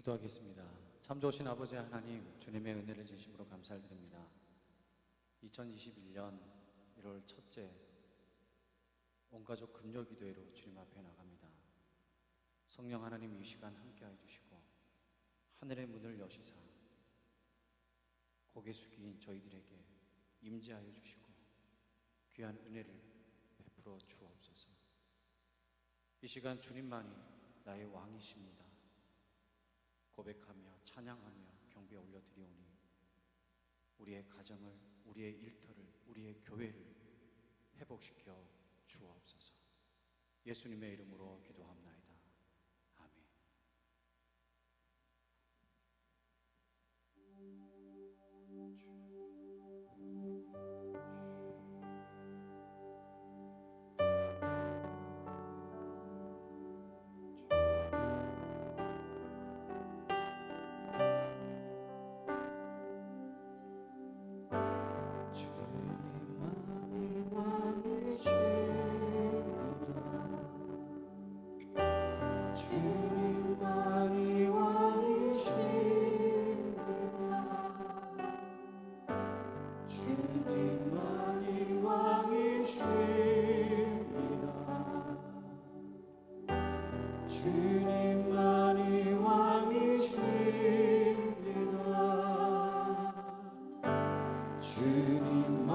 기도하겠습니다. 참 좋으신 아버지 하나님, 주님의 은혜를 진심으로 감사드립니다. 2021년 1월 첫째 온가족 금요기도회로 주님 앞에 나갑니다. 성령 하나님, 이 시간 함께해 주시고 하늘의 문을 여시사 고개 숙인 저희들에게 임재하여 주시고 귀한 은혜를 베풀어 주옵소서. 이 시간 주님만이 나의 왕이십니다 고백하며 찬양하며 경배 올려드리오니 우리의 가정을, 우리의 일터를, 우리의 교회를 회복시켜 주옵소서. 예수님의 이름으로 기도합나이다. 아멘. 주님만이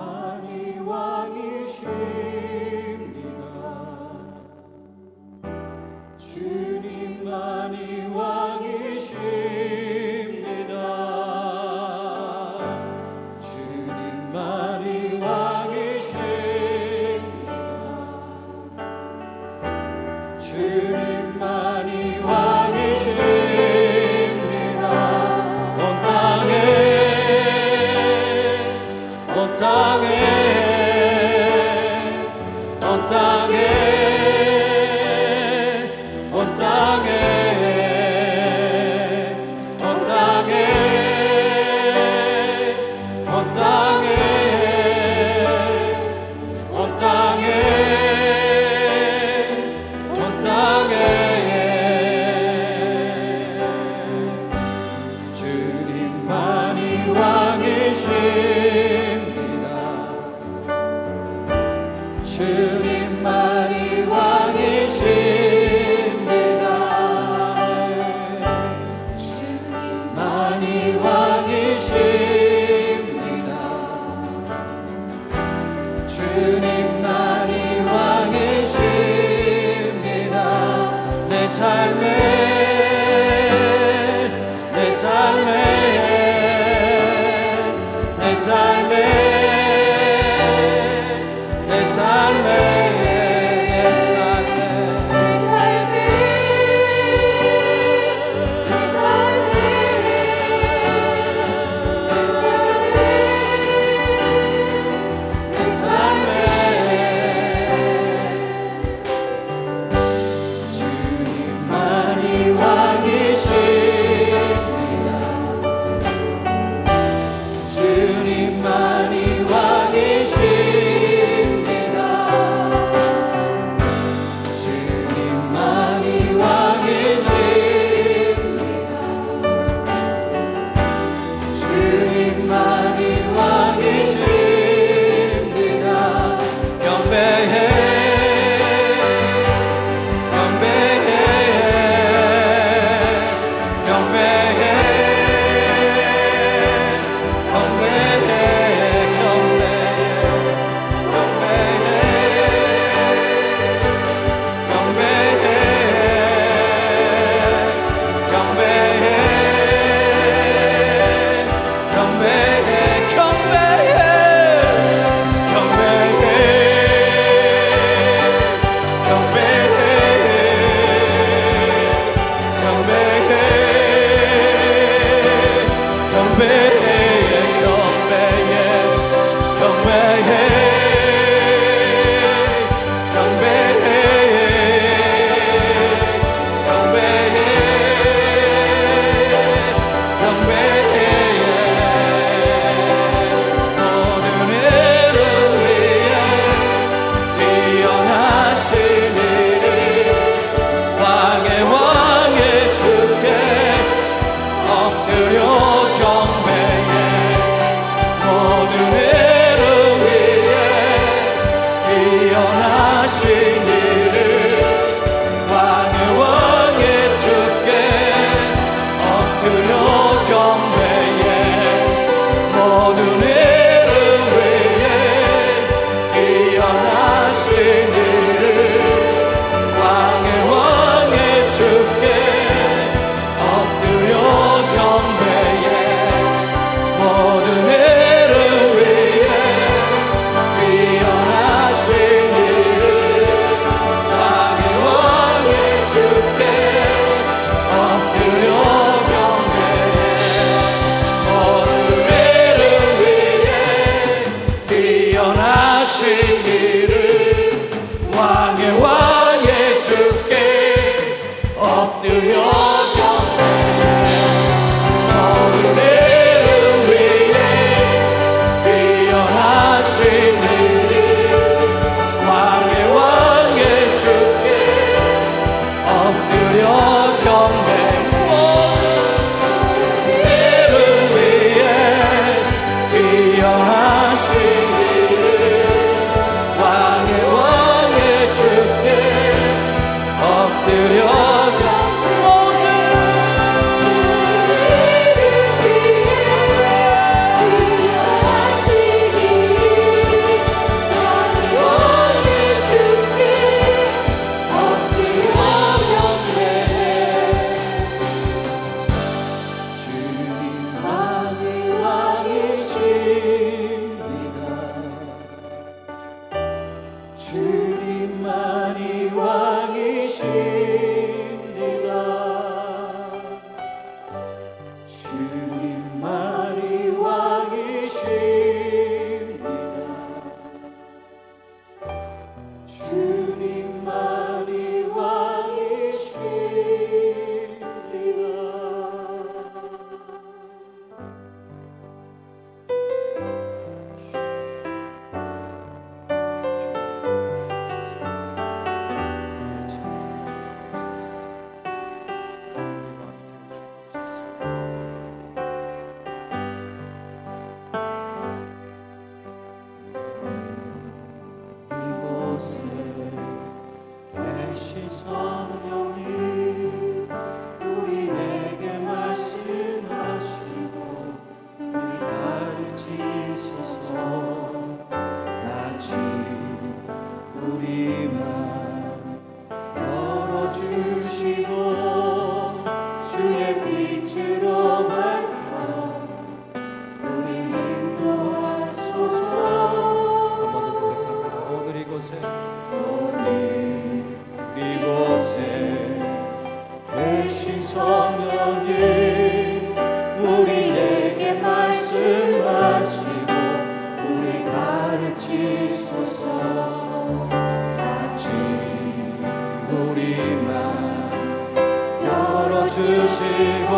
열어주시고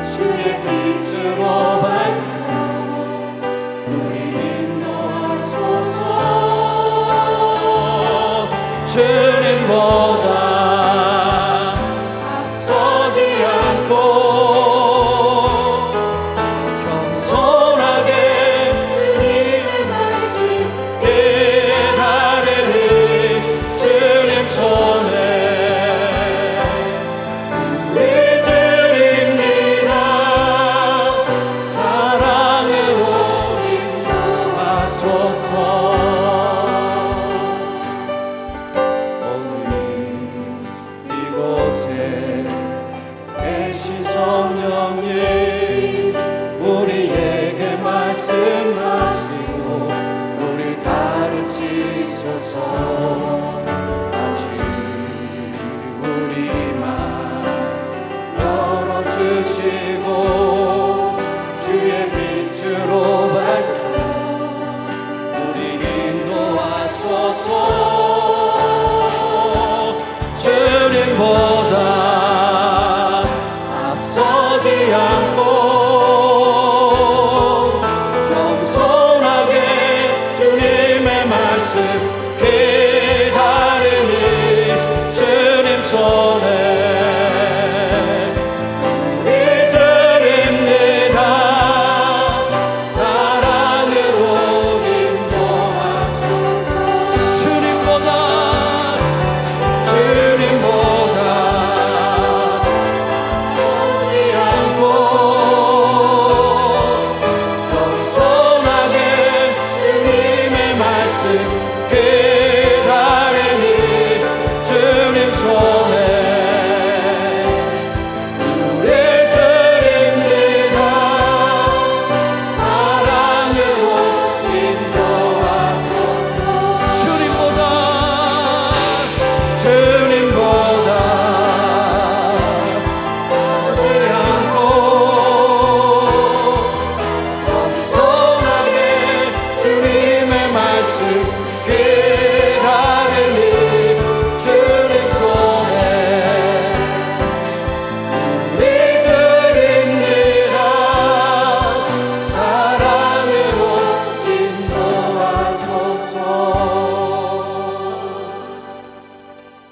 주의 빛으로 밝혀 우리 인도하소서. 주님보다 앞서지 않고 겸손하게 주님의 말씀 깨달으니 주님 손에 우리 드립니다. 사랑으로 인도하소서. 오늘 이곳에 계신 성령님 우리에게 말씀하시고 우릴 가르치소서. 아직 우리 맘 열어주시고 주의 빛으로 밝혀 우리 인도하소서. 주님보다 앞서지 않고 겸손하게 주님의 말씀 깨달으니 주님 손에 우리 드립니다. 사랑으로 인도하소서. 주님보다 오지 않고 겸손하게 주님의 말씀 깨달으니 주님 손에 우리 드립니다. 사랑으로 인도하소서. 주님보다 오지 않고 겸손하게 주님의 말씀 깨달으니 주님 손에 우리 드립니다. 사랑으로 인도하소서.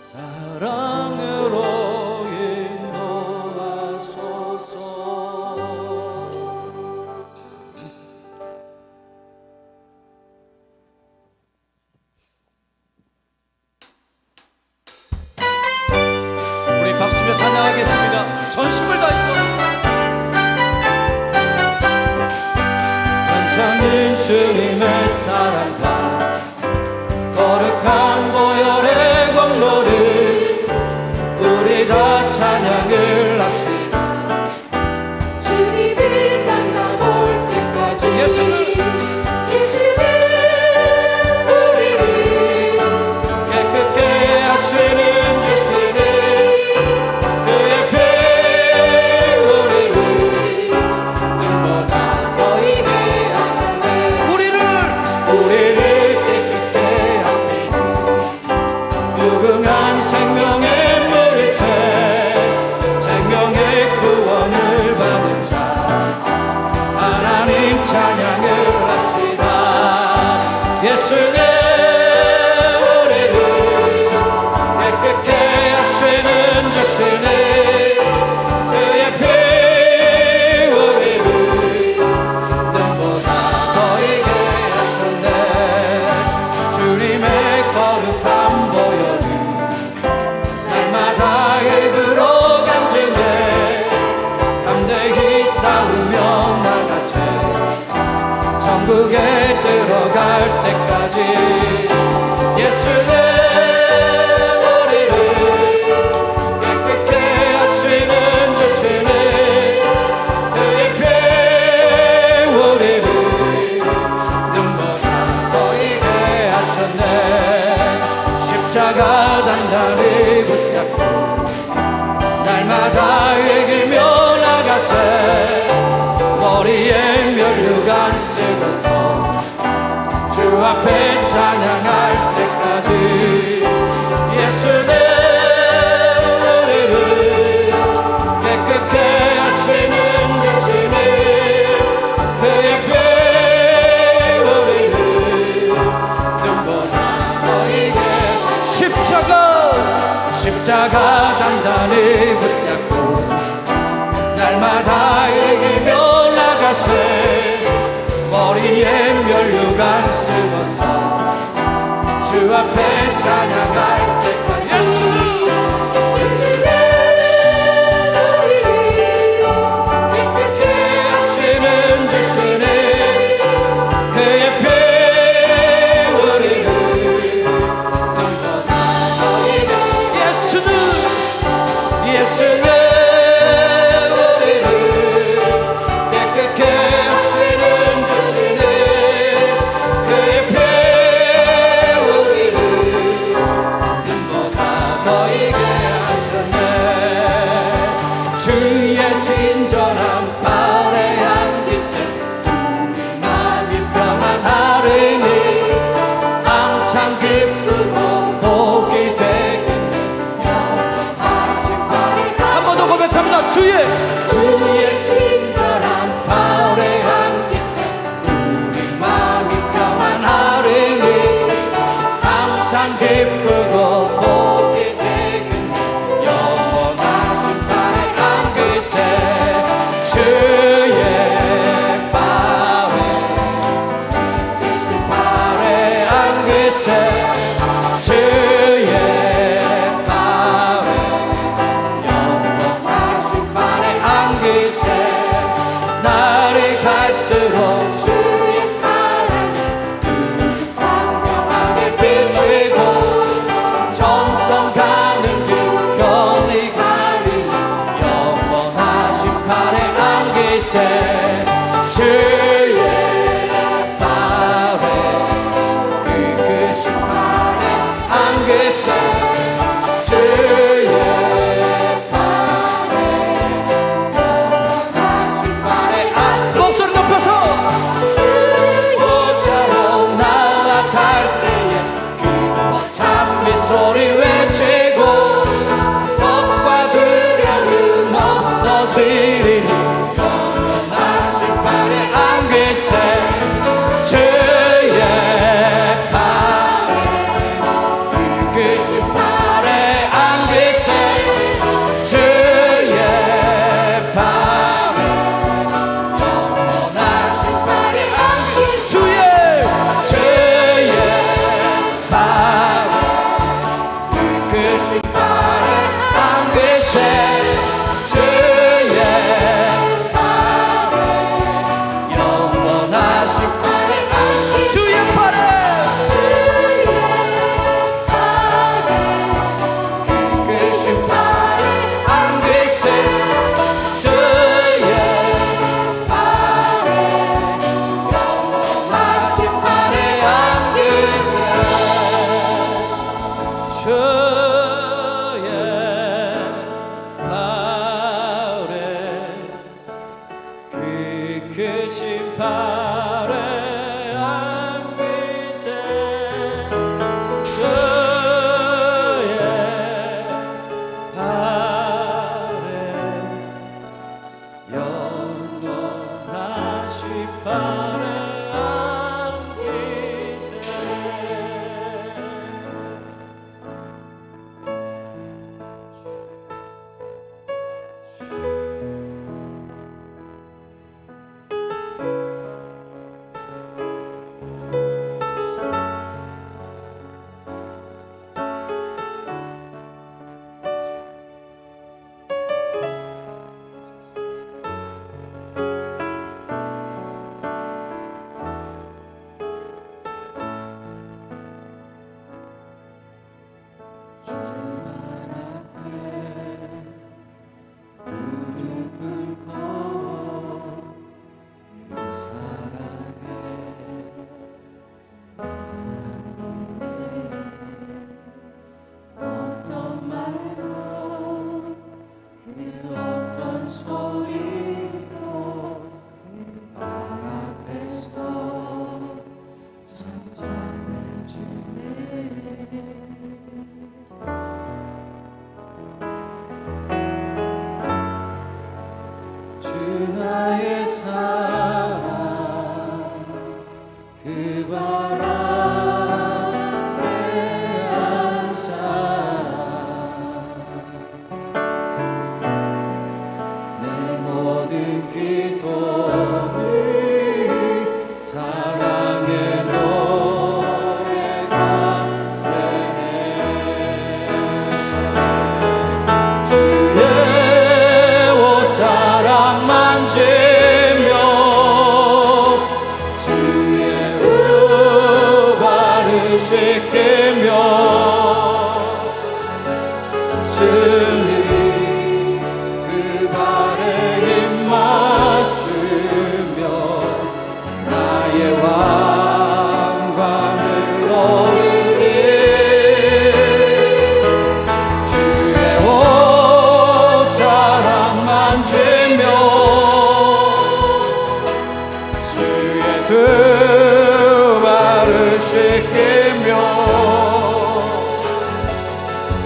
사랑으로 인도하소서. 우리 박수며 찬양하겠습니다. 전심을 다해서. 반짝인 주님의 사랑과 거룩한 보혈의 공로를 우리 다 찬양을 합시다. 주님을 만나볼 때까지 예수는 우리를 깨끗게 하시는 주시니 그의 피 우리를 눈보다 더 임해 하셨네. 우리를 깨끗게 합니다. 무궁한 생명의 물새 생명의 구원을 받은 자 하나님 찬양을 합시다. 예수는 우리를 깨끗게 하시는 주시니 그의 피 우리를 눈보다 더 이게 하셨네. 주님의 거룩한 보혈을 날마다 입으로 간증해 담대히 싸우며 나가세. 천국에 들어갈 때까지 예수는 우리를 깨끗게 하시는 주시니 그의 피 우리를 눈보다 더 이게 하셨네. 십자가 단단히 붙잡고 날마다 이기며 나가세. 머리에 면류관 쓰고서 주 앞에 찬양할 때까지 예수는 우리를 십자가 단단히 붙잡고 날마다 이기며 나가세 머리에 면류관 쓰고서 주 앞에 찬양할 때까지 예수 하시는 주시네 그의 피 우리를 눈보다 너희를 예수는 우리를 깨끗게 하시는 주시네 그의 피 우리를 눈보다 너희게 하셨네 주의 친절한 발의 향기세 우리 마음이 평안하리니 항상 기쁘고 복이 되게 한 번 더 고백합니다. 주의 친절한 발의 향기세 우리 마음이 평안하리니 항상 기쁘고 복이 되게 영원하신 발의 향기세 주의 발의 향기세 주의 발의 영원하신 발의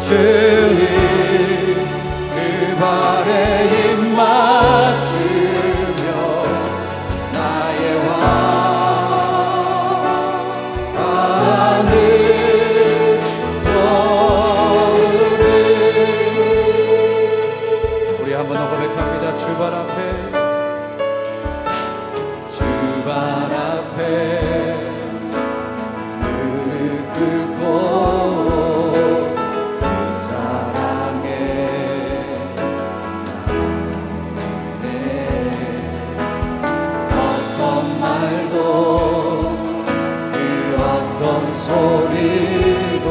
주님 그 발에 입 맞추며 나의 왕 하늘 너를 우리 한 번 더 고백합니다. 주발 앞에 무릎 꿇고 그 사랑에 나오네. 어떤 말도 그 어떤 소리도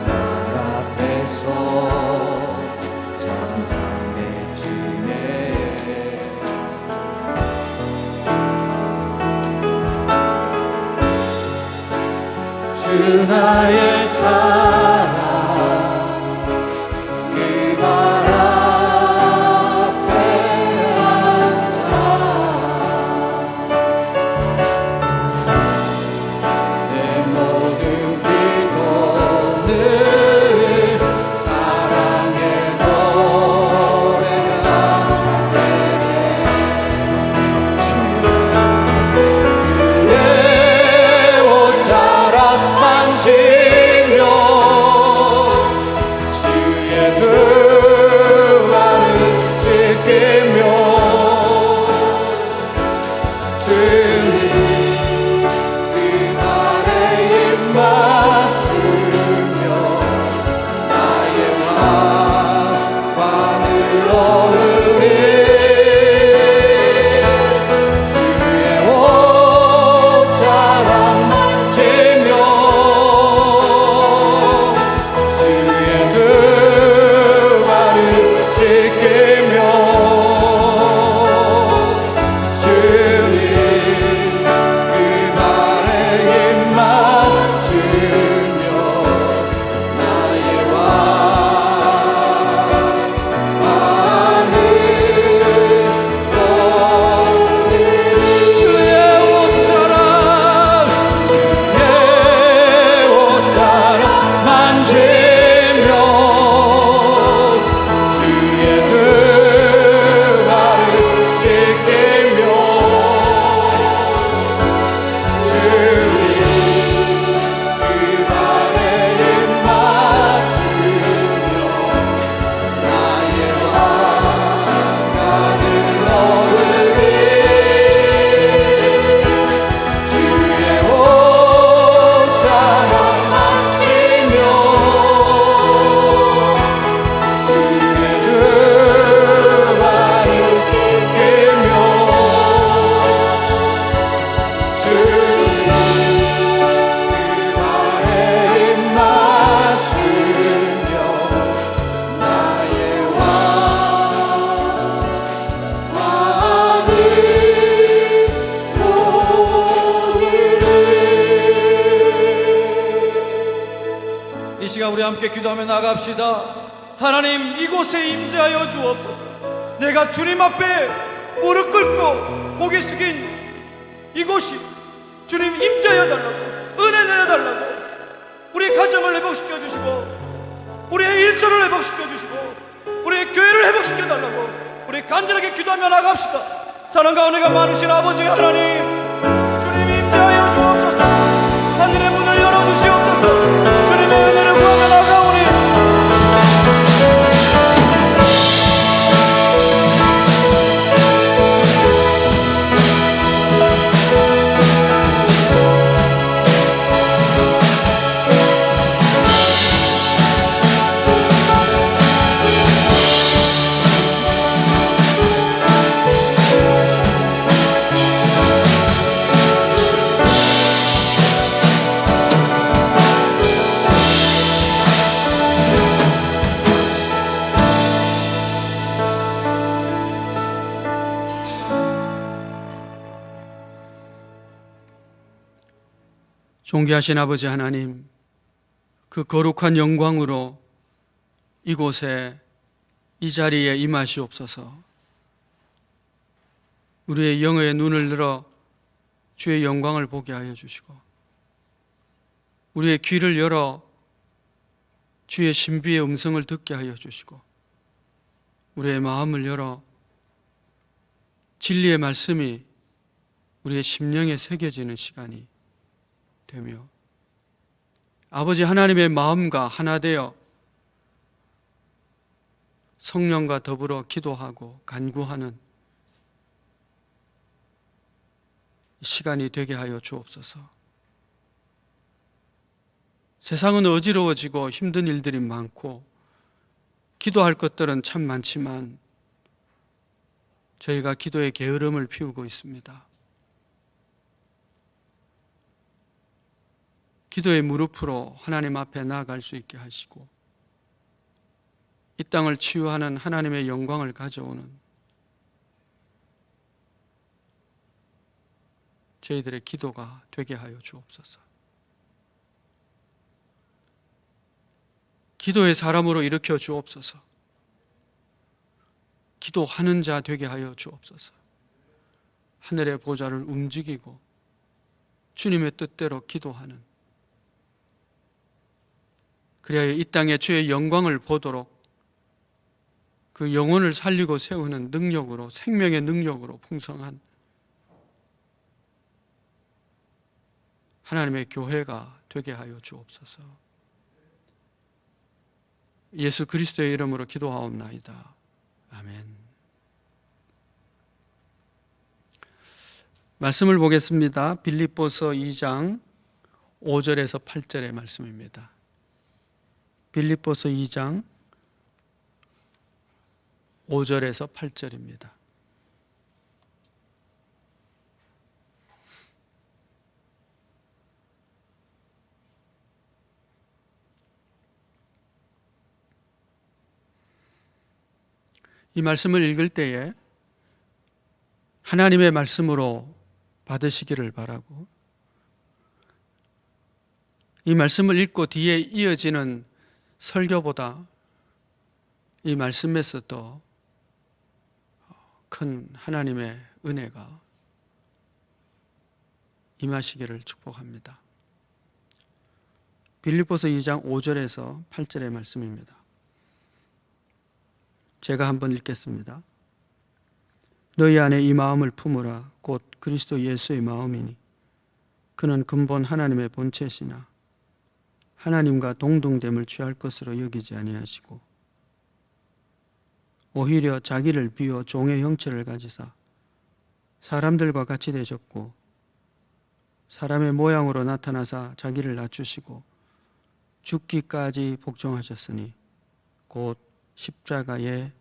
날 앞에서 잠잠해지네. 주 나의 사랑 그 발 앞에 앉아 내 모든 기도는 사랑의 노래가 되네. 주의 옷자락 만지며 주의 두 발을 씻기며 주님 그 발에 입 맞추며 나의 왕 하늘 오르리. 주의 옷자락 만지며 주의 두 발을 씻기며 주님 그 발에 입 맞추며 나의 왕 하늘 주의 옷자락 만지며 주의 두 발을 씻기며 주님 그 발에 입 맞추며 나의 왕 하늘 오르리. 주의 옷자락 만지며 주의 두 발을 씻기며 주님 그 발에 입 맞추며 나의 왕 하늘 이 시간 우리 함께 기도하며 나갑시다. 하나님 이곳에 임재하여 주옵소서. 내가 주님 앞에 무릎 꿇고 고개 숙인 이곳이 주님 임재하여 달라고 은혜 내려달라고 우리 가정을 회복시켜 주시고 우리의 일터를 회복시켜 주시고 우리의 교회를 회복시켜 달라고 우리 간절하게 기도하며 나갑시다. 사랑과 은혜가 많으신 아버지 하나님 주님 임재하여 주옵소서. 하늘의 문을 열어주시옵소서. 주님의 은혜를 구하며 나가오니 존귀하신 아버지 하나님, 그 거룩한 영광으로 이곳에 이 자리에 임하시옵소서. 우리의 영의 눈을 열어 주의 영광을 보게 하여 주시고 우리의 귀를 열어 주의 신비의 음성을 듣게 하여 주시고 우리의 마음을 열어 진리의 말씀이 우리의 심령에 새겨지는 시간이 되며 아버지 하나님의 마음과 하나 되어 성령과 더불어 기도하고 간구하는 시간이 되게 하여 주옵소서. 세상은 어지러워지고 힘든 일들이 많고 기도할 것들은 참 많지만 저희가 기도의 게으름을 피우고 있습니다. 기도의 무릎으로 하나님 앞에 나아갈 수 있게 하시고 이 땅을 치유하는 하나님의 영광을 가져오는 저희들의 기도가 되게 하여 주옵소서. 기도의 사람으로 일으켜 주옵소서. 기도하는 자 되게 하여 주옵소서. 하늘의 보좌를 움직이고 주님의 뜻대로 기도하는, 그리하여 이 땅에 주의 영광을 보도록 그 영혼을 살리고 세우는 능력으로, 생명의 능력으로 풍성한 하나님의 교회가 되게 하여 주옵소서. 예수 그리스도의 이름으로 기도하옵나이다. 아멘. 말씀을 보겠습니다. 빌립보서 2장 5절에서 8절의 말씀입니다. 빌립보서 2장 5절에서 8절입니다. 이 말씀을 읽을 때에 하나님의 말씀으로 받으시기를 바라고, 이 말씀을 읽고 뒤에 이어지는 설교보다 이 말씀에서 더 큰 하나님의 은혜가 임하시기를 축복합니다. 빌립보서 2장 5절에서 8절의 말씀입니다. 제가 한번 읽겠습니다. 너희 안에 이 마음을 품으라. 곧 그리스도 예수의 마음이니 그는 근본 하나님의 본체시나 하나님과 동등됨을 취할 것으로 여기지 아니하시고 오히려 자기를 비워 종의 형체를 가지사 사람들과 같이 되셨고 사람의 모양으로 나타나사 자기를 낮추시고 죽기까지 복종하셨으니 곧 십자가에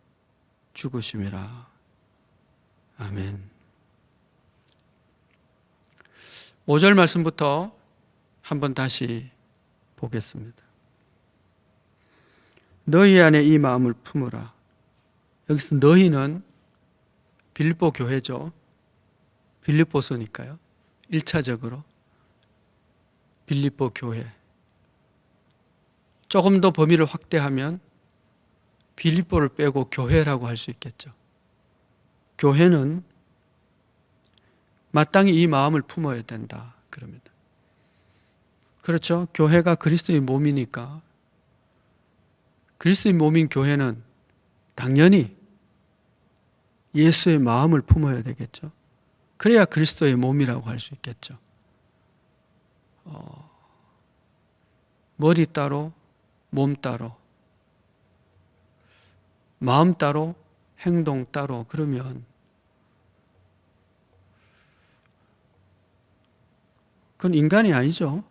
죽으심이라. 아멘. 5절 말씀부터 한번 다시 보겠습니다. 너희 안에 이 마음을 품으라. 여기서 너희는 빌립보 교회죠. 빌립보서니까요. 1차적으로 빌립보 교회. 조금 더 범위를 확대하면 빌립보를 빼고 교회라고 할 수 있겠죠. 교회는 마땅히 이 마음을 품어야 된다 그럽니다. 그렇죠. 교회가 그리스도의 몸이니까 그리스도의 몸인 교회는 당연히 예수의 마음을 품어야 되겠죠. 그래야 그리스도의 몸이라고 할 수 있겠죠. 머리 따로, 몸 따로, 마음 따로, 행동 따로, 그러면 그건 인간이 아니죠.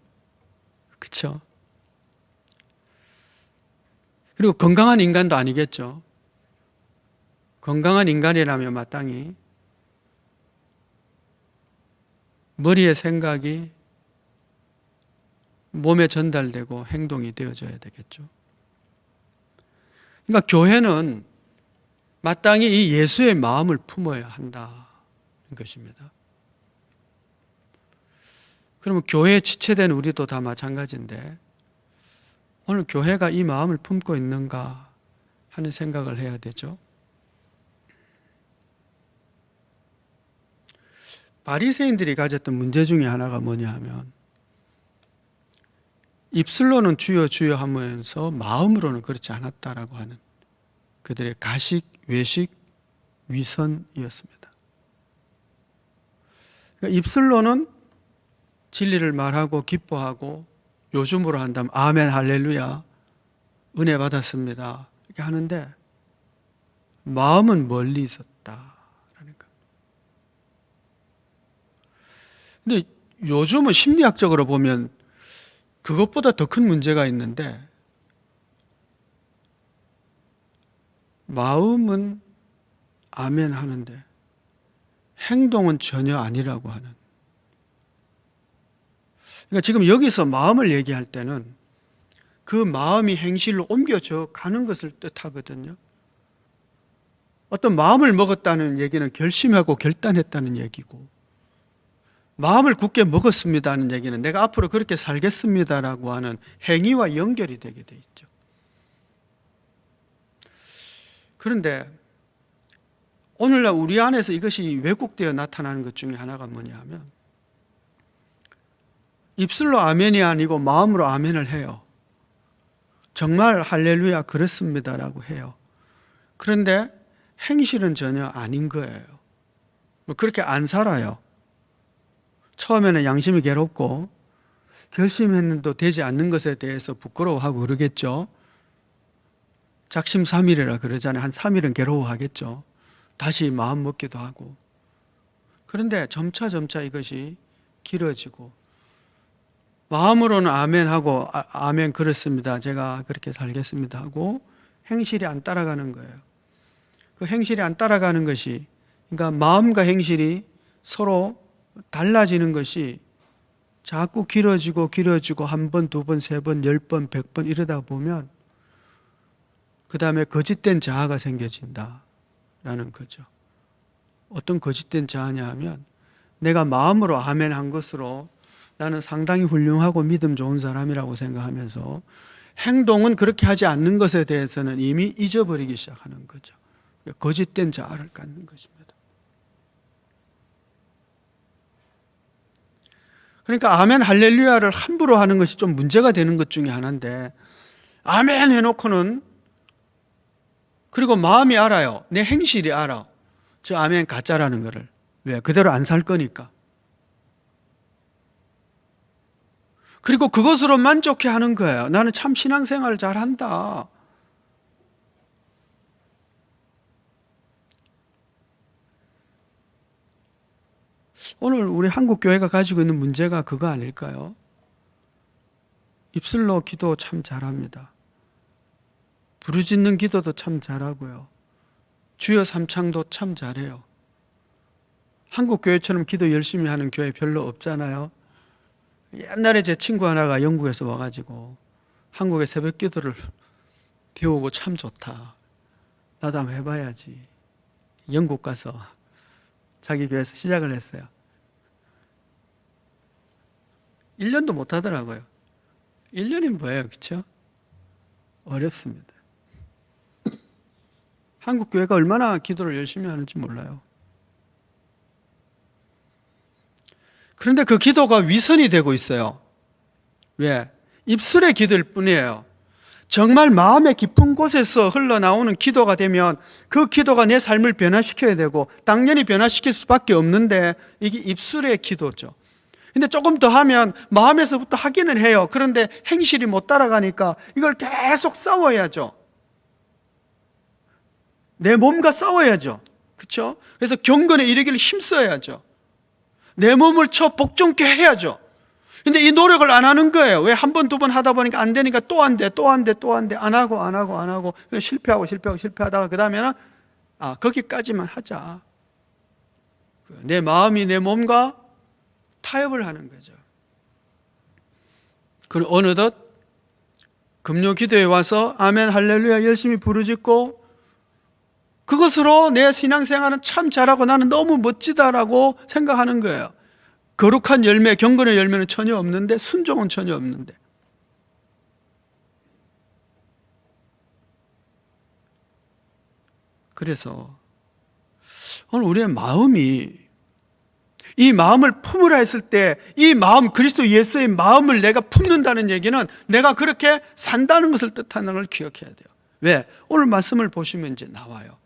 그렇죠? 그리고 건강한 인간도 아니겠죠. 건강한 인간이라면 마땅히 머리의 생각이 몸에 전달되고 행동이 되어져야 되겠죠. 그러니까 교회는 마땅히 이 예수의 마음을 품어야 한다는 것입니다. 그러면 교회에 지체된 우리도 다 마찬가지인데 오늘 교회가 이 마음을 품고 있는가 하는 생각을 해야 되죠. 바리새인들이 가졌던 문제 중에 하나가 뭐냐 하면 입술로는 주여 주여 하면서 마음으로는 그렇지 않았다라고 하는 그들의 가식, 외식, 위선이었습니다. 그러니까 입술로는 진리를 말하고 기뻐하고 요즘으로 한다면 아멘 할렐루야 은혜 받았습니다 이렇게 하는데 마음은 멀리 있었다라는 거. 근데 요즘은 심리학적으로 보면 그것보다 더 큰 문제가 있는데 마음은 아멘 하는데 행동은 전혀 아니라고 하는. 그러니까 지금 여기서 마음을 얘기할 때는 그 마음이 행실로 옮겨져 가는 것을 뜻하거든요. 어떤 마음을 먹었다는 얘기는 결심하고 결단했다는 얘기고, 마음을 굳게 먹었습니다는 얘기는 내가 앞으로 그렇게 살겠습니다라고 하는 행위와 연결이 되게 돼 있죠. 그런데 오늘날 우리 안에서 이것이 왜곡되어 나타나는 것 중에 하나가 뭐냐 하면 입술로 아멘이 아니고 마음으로 아멘을 해요. 정말 할렐루야 그렇습니다라고 해요. 그런데 행실은 전혀 아닌 거예요. 그렇게 안 살아요. 처음에는 양심이 괴롭고 결심했는데 되지 않는 것에 대해서 부끄러워하고 그러겠죠. 작심삼일이라 그러잖아요. 한 3일은 괴로워하겠죠. 다시 마음 먹기도 하고. 그런데 점차 이것이 길어지고 마음으로는 아멘하고 아멘 그렇습니다. 제가 그렇게 살겠습니다 하고 행실이 안 따라가는 거예요. 그 행실이 안 따라가는 것이, 그러니까 마음과 행실이 서로 달라지는 것이 자꾸 길어지고 한 번, 두 번, 세 번, 10번, 100번 이러다 보면 그 다음에 거짓된 자아가 생겨진다라는 거죠. 어떤 거짓된 자아냐 하면 내가 마음으로 아멘 한 것으로 나는 상당히 훌륭하고 믿음 좋은 사람이라고 생각하면서 행동은 그렇게 하지 않는 것에 대해서는 이미 잊어버리기 시작하는 거죠. 거짓된 자아를 갖는 것입니다. 그러니까 아멘 할렐루야를 함부로 하는 것이 좀 문제가 되는 것 중에 하나인데, 아멘 해놓고는, 그리고 마음이 알아요. 내 행실이 알아. 저 아멘 가짜라는 거를. 왜? 그대로 안 살 거니까. 그리고 그것으로 만족해 하는 거예요. 나는 참 신앙생활을 잘한다. 오늘 우리 한국 교회가 가지고 있는 문제가 그거 아닐까요? 입술로 기도 참 잘합니다. 부르짖는 기도도 참 잘하고요. 주여 삼창도 참 잘해요. 한국 교회처럼 기도 열심히 하는 교회 별로 없잖아요. 옛날에 제 친구 하나가 영국에서 와가지고 한국의 새벽 기도를 배우고 참 좋다. 나도 한번 해봐야지. 영국 가서 자기 교회에서 시작을 했어요. 1년도 못 하더라고요. 1년이 뭐예요, 그렇죠? 어렵습니다. 한국 교회가 얼마나 기도를 열심히 하는지 몰라요. 그런데 그 기도가 위선이 되고 있어요. 왜? 입술의 기도일 뿐이에요. 정말 마음의 깊은 곳에서 흘러나오는 기도가 되면 그 기도가 내 삶을 변화시켜야 되고 당연히 변화시킬 수밖에 없는데 이게 입술의 기도죠. 근데 조금 더 하면 마음에서부터 하기는 해요. 그런데 행실이 못 따라가니까 이걸 계속 싸워야죠. 내 몸과 싸워야죠. 그렇죠? 그래서 경건에 이르기를 힘써야죠. 내 몸을 쳐 복종케 해야죠. 근데 이 노력을 안 하는 거예요. 왜? 한 번, 두 번 하다 보니까 안 되니까 또 안 돼. 안 하고. 실패하다가 그 다음에는 거기까지만 하자. 내 마음이 내 몸과 타협을 하는 거죠. 그리고 어느덧 금요 기도에 와서 아멘 할렐루야 열심히 부르짖고 그것으로 내 신앙생활은 참 잘하고 나는 너무 멋지다라고 생각하는 거예요. 거룩한 열매, 경건의 열매는 전혀 없는데, 순종은 전혀 없는데. 그래서 오늘 우리의 마음이 이 마음을 품으라 했을 때 이 마음, 그리스도 예수의 마음을 내가 품는다는 얘기는 내가 그렇게 산다는 것을 뜻하는 걸 기억해야 돼요. 왜? 오늘 말씀을 보시면 이제 나와요.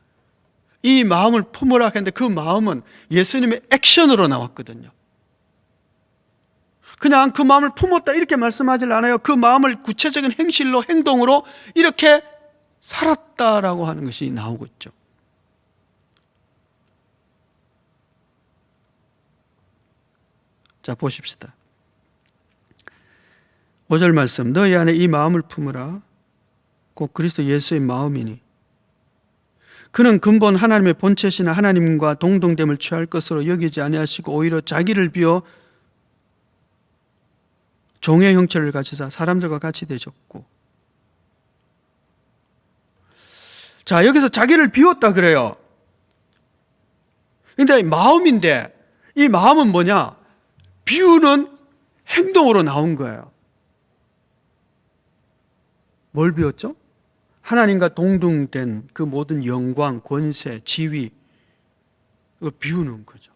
이 마음을 품으라 했는데 그 마음은 예수님의 액션으로 나왔거든요. 그냥 그 마음을 품었다 이렇게 말씀하질 않아요. 그 마음을 구체적인 행실로, 행동으로 이렇게 살았다라고 하는 것이 나오고 있죠. 자, 보십시다. 5절 말씀, 너희 안에 이 마음을 품으라. 곧 그리스도 예수의 마음이니 그는 근본 하나님의 본체시나 하나님과 동등됨을 취할 것으로 여기지 아니하시고 오히려 자기를 비워 종의 형체를 가지사 사람들과 같이 되셨고. 자, 여기서 자기를 비웠다 그래요. 근데 마음인데 이 마음은 뭐냐? 비우는 행동으로 나온 거예요. 뭘 비웠죠? 하나님과 동등된 그 모든 영광, 권세, 지위, 그걸 비우는 거죠.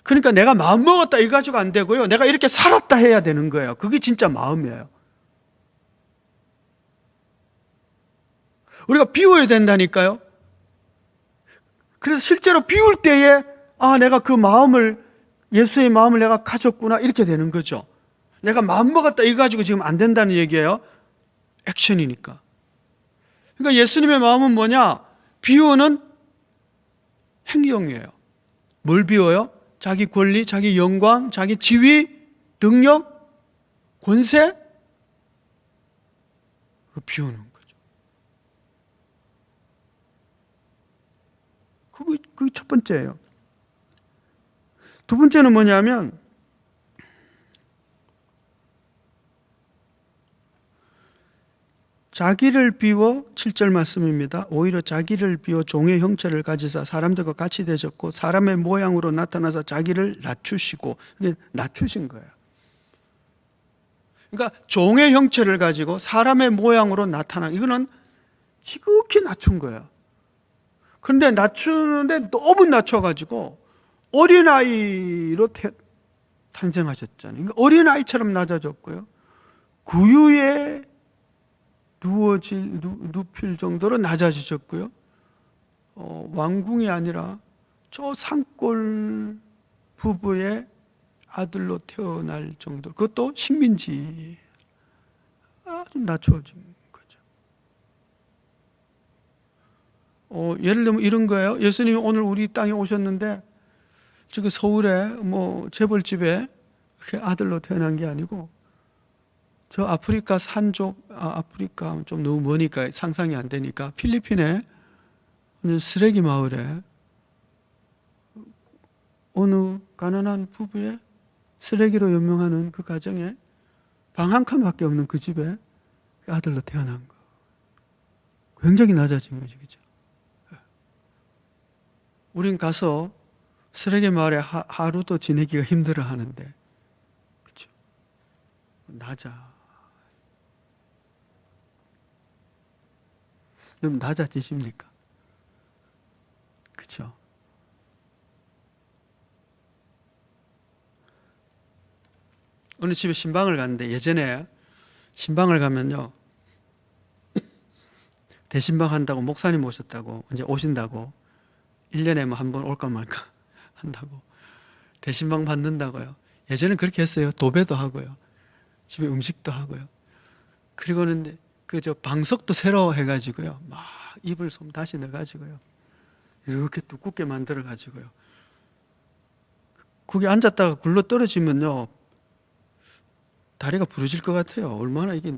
그러니까 내가 마음 먹었다 이거 가지고 안 되고요. 내가 이렇게 살았다 해야 되는 거예요. 그게 진짜 마음이에요. 우리가 비워야 된다니까요. 그래서 실제로 비울 때에 내가 그 마음을, 예수의 마음을 내가 가졌구나 이렇게 되는 거죠. 내가 마음 먹었다 이거 가지고 지금 안 된다는 얘기예요. 액션이니까. 그러니까 예수님의 마음은 뭐냐? 비우는 행동이에요. 뭘 비워요? 자기 권리, 자기 영광, 자기 지위, 능력, 권세, 비우는 거죠. 그게 첫 번째예요. 두 번째는 뭐냐면 자기를 비워, 7절 말씀입니다. 오히려 자기를 비워 종의 형체를 가지사 사람들과 같이 되셨고 사람의 모양으로 나타나서 자기를 낮추시고, 이게 낮추신 거예요. 그러니까 종의 형체를 가지고 사람의 모양으로 나타나, 이거는 지극히 낮춘 거예요. 그런데 낮추는데 너무 낮춰가지고 어린아이로 탄생하셨잖아요. 그러니까 어린아이처럼 낮아졌고요. 구유에 눕힐 정도로 낮아지셨고요. 왕궁이 아니라 저 산골 부부의 아들로 태어날 정도, 그것도 식민지, 아주 낮춰진 거죠. 예를 들면 이런 거예요. 예수님이 오늘 우리 땅에 오셨는데 지금 서울에 재벌집에 아들로 태어난 게 아니고 저 아프리카 산족, 아프리카 좀 너무 머니까 상상이 안 되니까 필리핀의 쓰레기 마을에 어느 가난한 부부의 쓰레기로 연명하는 그 가정에 방 한 칸밖에 없는 그 집에 아들로 태어난 거. 굉장히 낮아진 거죠, 그죠? 우린 가서 쓰레기 마을에 하루도 지내기가 힘들어 하는데, 그죠? 낮아. 좀 낮아지십니까? 그렇죠? 어느 집에 신방을 갔는데, 예전에 신방을 가면요 대신방 한다고, 목사님 오셨다고, 이제 오신다고 1년에 한 번 올까 말까 한다고 대신방 받는다고요. 예전엔 그렇게 했어요. 도배도 하고요, 집에 음식도 하고요. 그리고는 방석도 새로 해가지고요, 막 이불 솜 다시 넣어가지고요, 이렇게 두껍게 만들어가지고요, 거기 앉았다가 굴러 떨어지면요 다리가 부러질 것 같아요. 얼마나 이게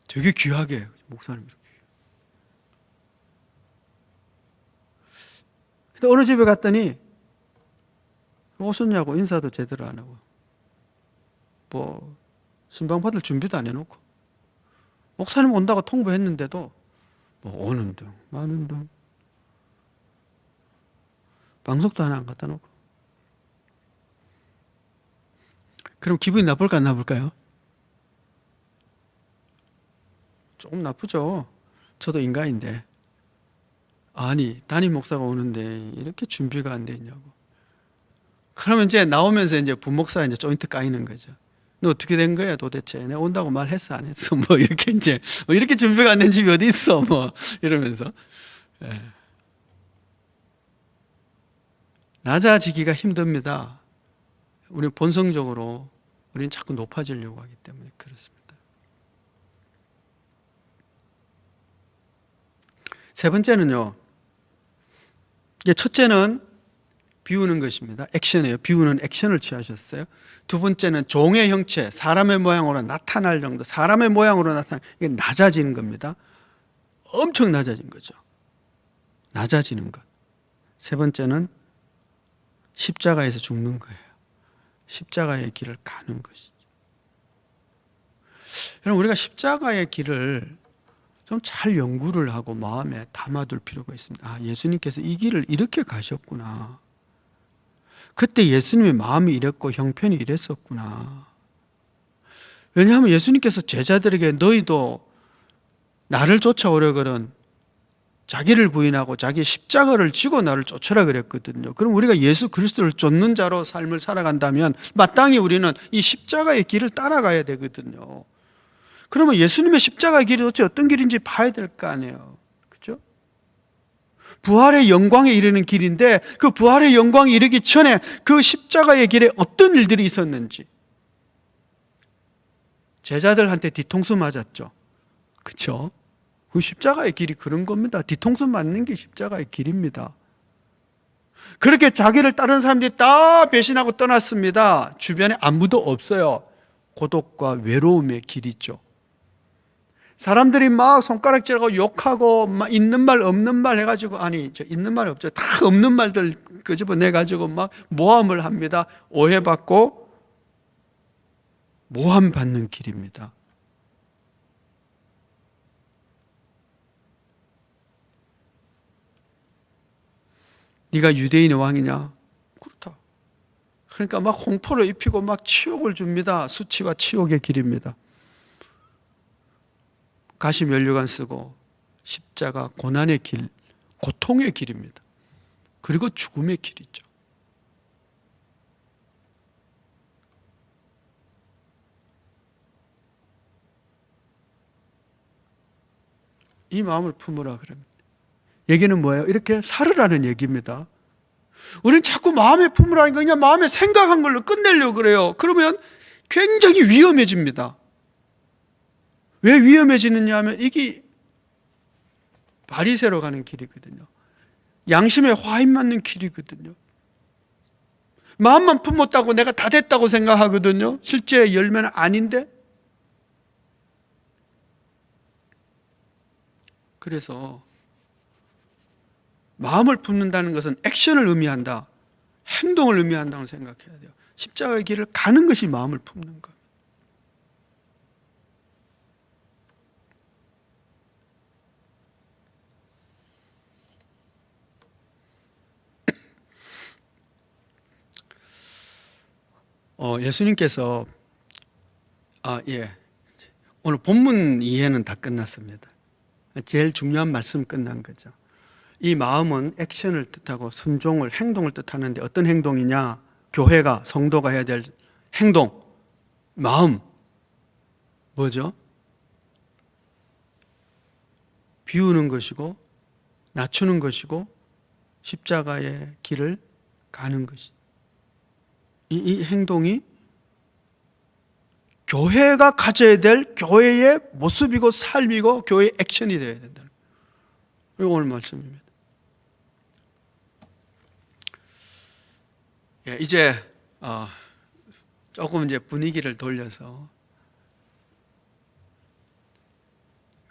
되게 귀하게 목사님 이렇게. 근데 어느 집에 갔더니 오셨냐고 인사도 제대로 안 하고, 신방 받을 준비도 안 해놓고, 목사님 온다고 통보했는데도 오는 등 마는 등 방석도 하나 안 갖다 놓고. 그럼 기분이 나쁠까 안 나쁠까요? 조금 나쁘죠. 저도 인간인데 아니 담임 목사가 오는데 이렇게 준비가 안 돼 있냐고. 그러면 이제 나오면서 이제 부목사 이제 조인트 까이는 거죠. 너 어떻게 된 거야 도대체? 내가 온다고 말했어 안 했어? 뭐 이렇게 이제 뭐 이렇게 준비가 안 된 집이 어디 있어? 뭐 이러면서 낮아지기가 힘듭니다. 우리 본성적으로 우리는 자꾸 높아지려고 하기 때문에 그렇습니다. 세 번째는요. 첫째는 비우는 것입니다. 액션이에요. 비우는 액션을 취하셨어요. 두 번째는 종의 형체, 사람의 모양으로 나타날 정도, 사람의 모양으로 나타나 이게 낮아지는 겁니다. 엄청 낮아진 거죠. 낮아지는 것. 세 번째는 십자가에서 죽는 거예요. 십자가의 길을 가는 것이죠. 여러분 우리가 십자가의 길을 좀 잘 연구를 하고 마음에 담아둘 필요가 있습니다. 아, 예수님께서 이 길을 이렇게 가셨구나. 그때 예수님의 마음이 이랬고 형편이 이랬었구나. 왜냐하면 예수님께서 제자들에게 너희도 나를 쫓아오려거든 자기를 부인하고 자기 십자가를 지고 나를 쫓으라 그랬거든요. 그럼 우리가 예수 그리스도를 쫓는 자로 삶을 살아간다면 마땅히 우리는 이 십자가의 길을 따라가야 되거든요. 그러면 예수님의 십자가의 길이 도대체 어떤 길인지 봐야 될 거 아니에요. 그렇죠? 부활의 영광에 이르는 길인데 그 부활의 영광에 이르기 전에 그 십자가의 길에 어떤 일들이 있었는지. 제자들한테 뒤통수 맞았죠. 그렇죠? 그 십자가의 길이 그런 겁니다. 뒤통수 맞는 게 십자가의 길입니다. 그렇게 자기를 따르는 사람들이 다 배신하고 떠났습니다. 주변에 아무도 없어요. 고독과 외로움의 길이죠. 사람들이 막 손가락질하고 욕하고 막 있는 말 없는 말 해가지고 아니 있는 말 없죠. 다 없는 말들 끄집어내가지고 막 모함을 합니다. 오해받고 모함받는 길입니다. 네가 유대인의 왕이냐? 그렇다. 그러니까 막 홍포를 입히고 막 치욕을 줍니다. 수치와 치욕의 길입니다. 가시 면류관 쓰고 십자가 고난의 길, 고통의 길입니다. 그리고 죽음의 길이죠. 이 마음을 품으라 그럽니다. 얘기는 뭐예요? 이렇게 살으라는 얘기입니다. 우리는 자꾸 마음에 품으라니까 그냥 마음에 생각한 걸로 끝내려고 그래요. 그러면 굉장히 위험해집니다. 왜 위험해지느냐 하면 이게 바리새로 가는 길이거든요. 양심에 화인 맞는 길이거든요. 마음만 품었다고 내가 다 됐다고 생각하거든요. 실제 열매는 아닌데. 그래서 마음을 품는다는 것은 액션을 의미한다. 행동을 의미한다고 생각해야 돼요. 십자가의 길을 가는 것이 마음을 품는 것. 예수님께서 오늘 본문 이해는 다 끝났습니다. 제일 중요한 말씀 끝난 거죠. 이 마음은 액션을 뜻하고 순종을 행동을 뜻하는데 어떤 행동이냐? 교회가 성도가 해야 될 행동, 마음 뭐죠? 비우는 것이고 낮추는 것이고 십자가의 길을 가는 것이. 이 행동이 교회가 가져야 될 교회의 모습이고 삶이고 교회의 액션이 되어야 된다는 거예요. 이거 오늘 말씀입니다. 이제 조금 이제 분위기를 돌려서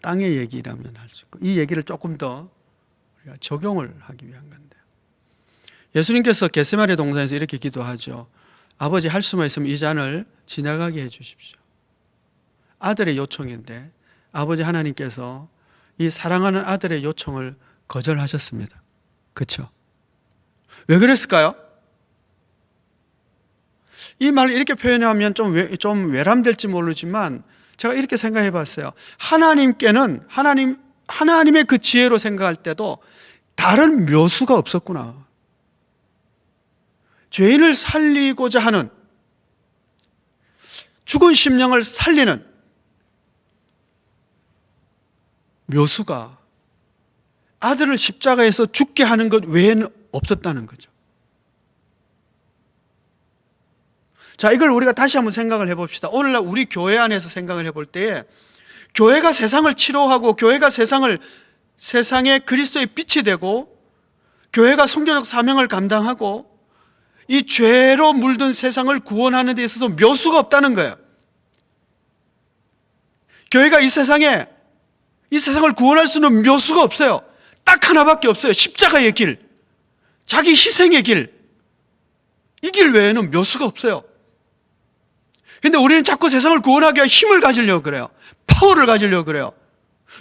땅의 얘기라면 할 수 있고 이 얘기를 조금 더 우리가 적용을 하기 위한 건데요. 예수님께서 겟세마네 동산에서 이렇게 기도하죠. 아버지 할 수만 있으면 이 잔을 지나가게 해 주십시오. 아들의 요청인데 아버지 하나님께서 이 사랑하는 아들의 요청을 거절하셨습니다. 그렇죠? 왜 그랬을까요? 이 말을 이렇게 표현하면 좀 외람될지 모르지만 제가 이렇게 생각해 봤어요. 하나님께는 하나님 하나님의 그 지혜로 생각할 때도 다른 묘수가 없었구나. 죄인을 살리고자 하는, 죽은 심령을 살리는 묘수가 아들을 십자가에서 죽게 하는 것 외에는 없었다는 거죠. 자, 이걸 우리가 다시 한번 생각을 해봅시다. 오늘날 우리 교회 안에서 생각을 해볼 때에 교회가 세상을 치료하고 교회가 세상에 그리스도의 빛이 되고 교회가 선교적 사명을 감당하고 이 죄로 물든 세상을 구원하는 데 있어서 묘수가 없다는 거예요. 교회가 이 세상을 구원할 수 있는 묘수가 없어요. 딱 하나밖에 없어요. 십자가의 길, 자기 희생의 길, 이 길 외에는 묘수가 없어요. 근데 우리는 자꾸 세상을 구원하기 위해 힘을 가지려고 그래요. 파워를 가지려고 그래요.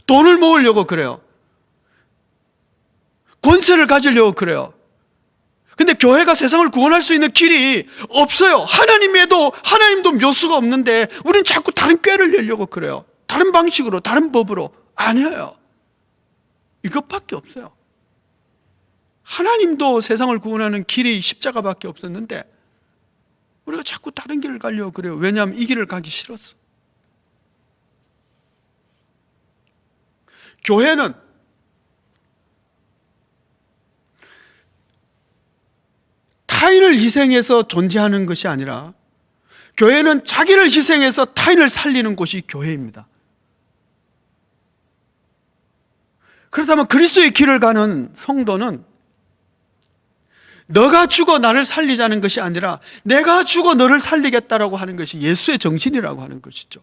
돈을 모으려고 그래요. 권세를 가지려고 그래요. 근데 교회가 세상을 구원할 수 있는 길이 없어요. 하나님도 묘수가 없는데 우리는 자꾸 다른 꾀를 내려고 그래요. 다른 방식으로, 다른 법으로. 아니에요. 이것밖에 없어요. 하나님도 세상을 구원하는 길이 십자가밖에 없었는데 우리가 자꾸 다른 길을 가려고 그래요. 왜냐하면 이 길을 가기 싫었어. 교회는 타인을 희생해서 존재하는 것이 아니라 교회는 자기를 희생해서 타인을 살리는 곳이 교회입니다. 그렇다면 그리스도의 길을 가는 성도는 너가 죽어 나를 살리자는 것이 아니라 내가 죽어 너를 살리겠다라고 하는 것이 예수의 정신이라고 하는 것이죠.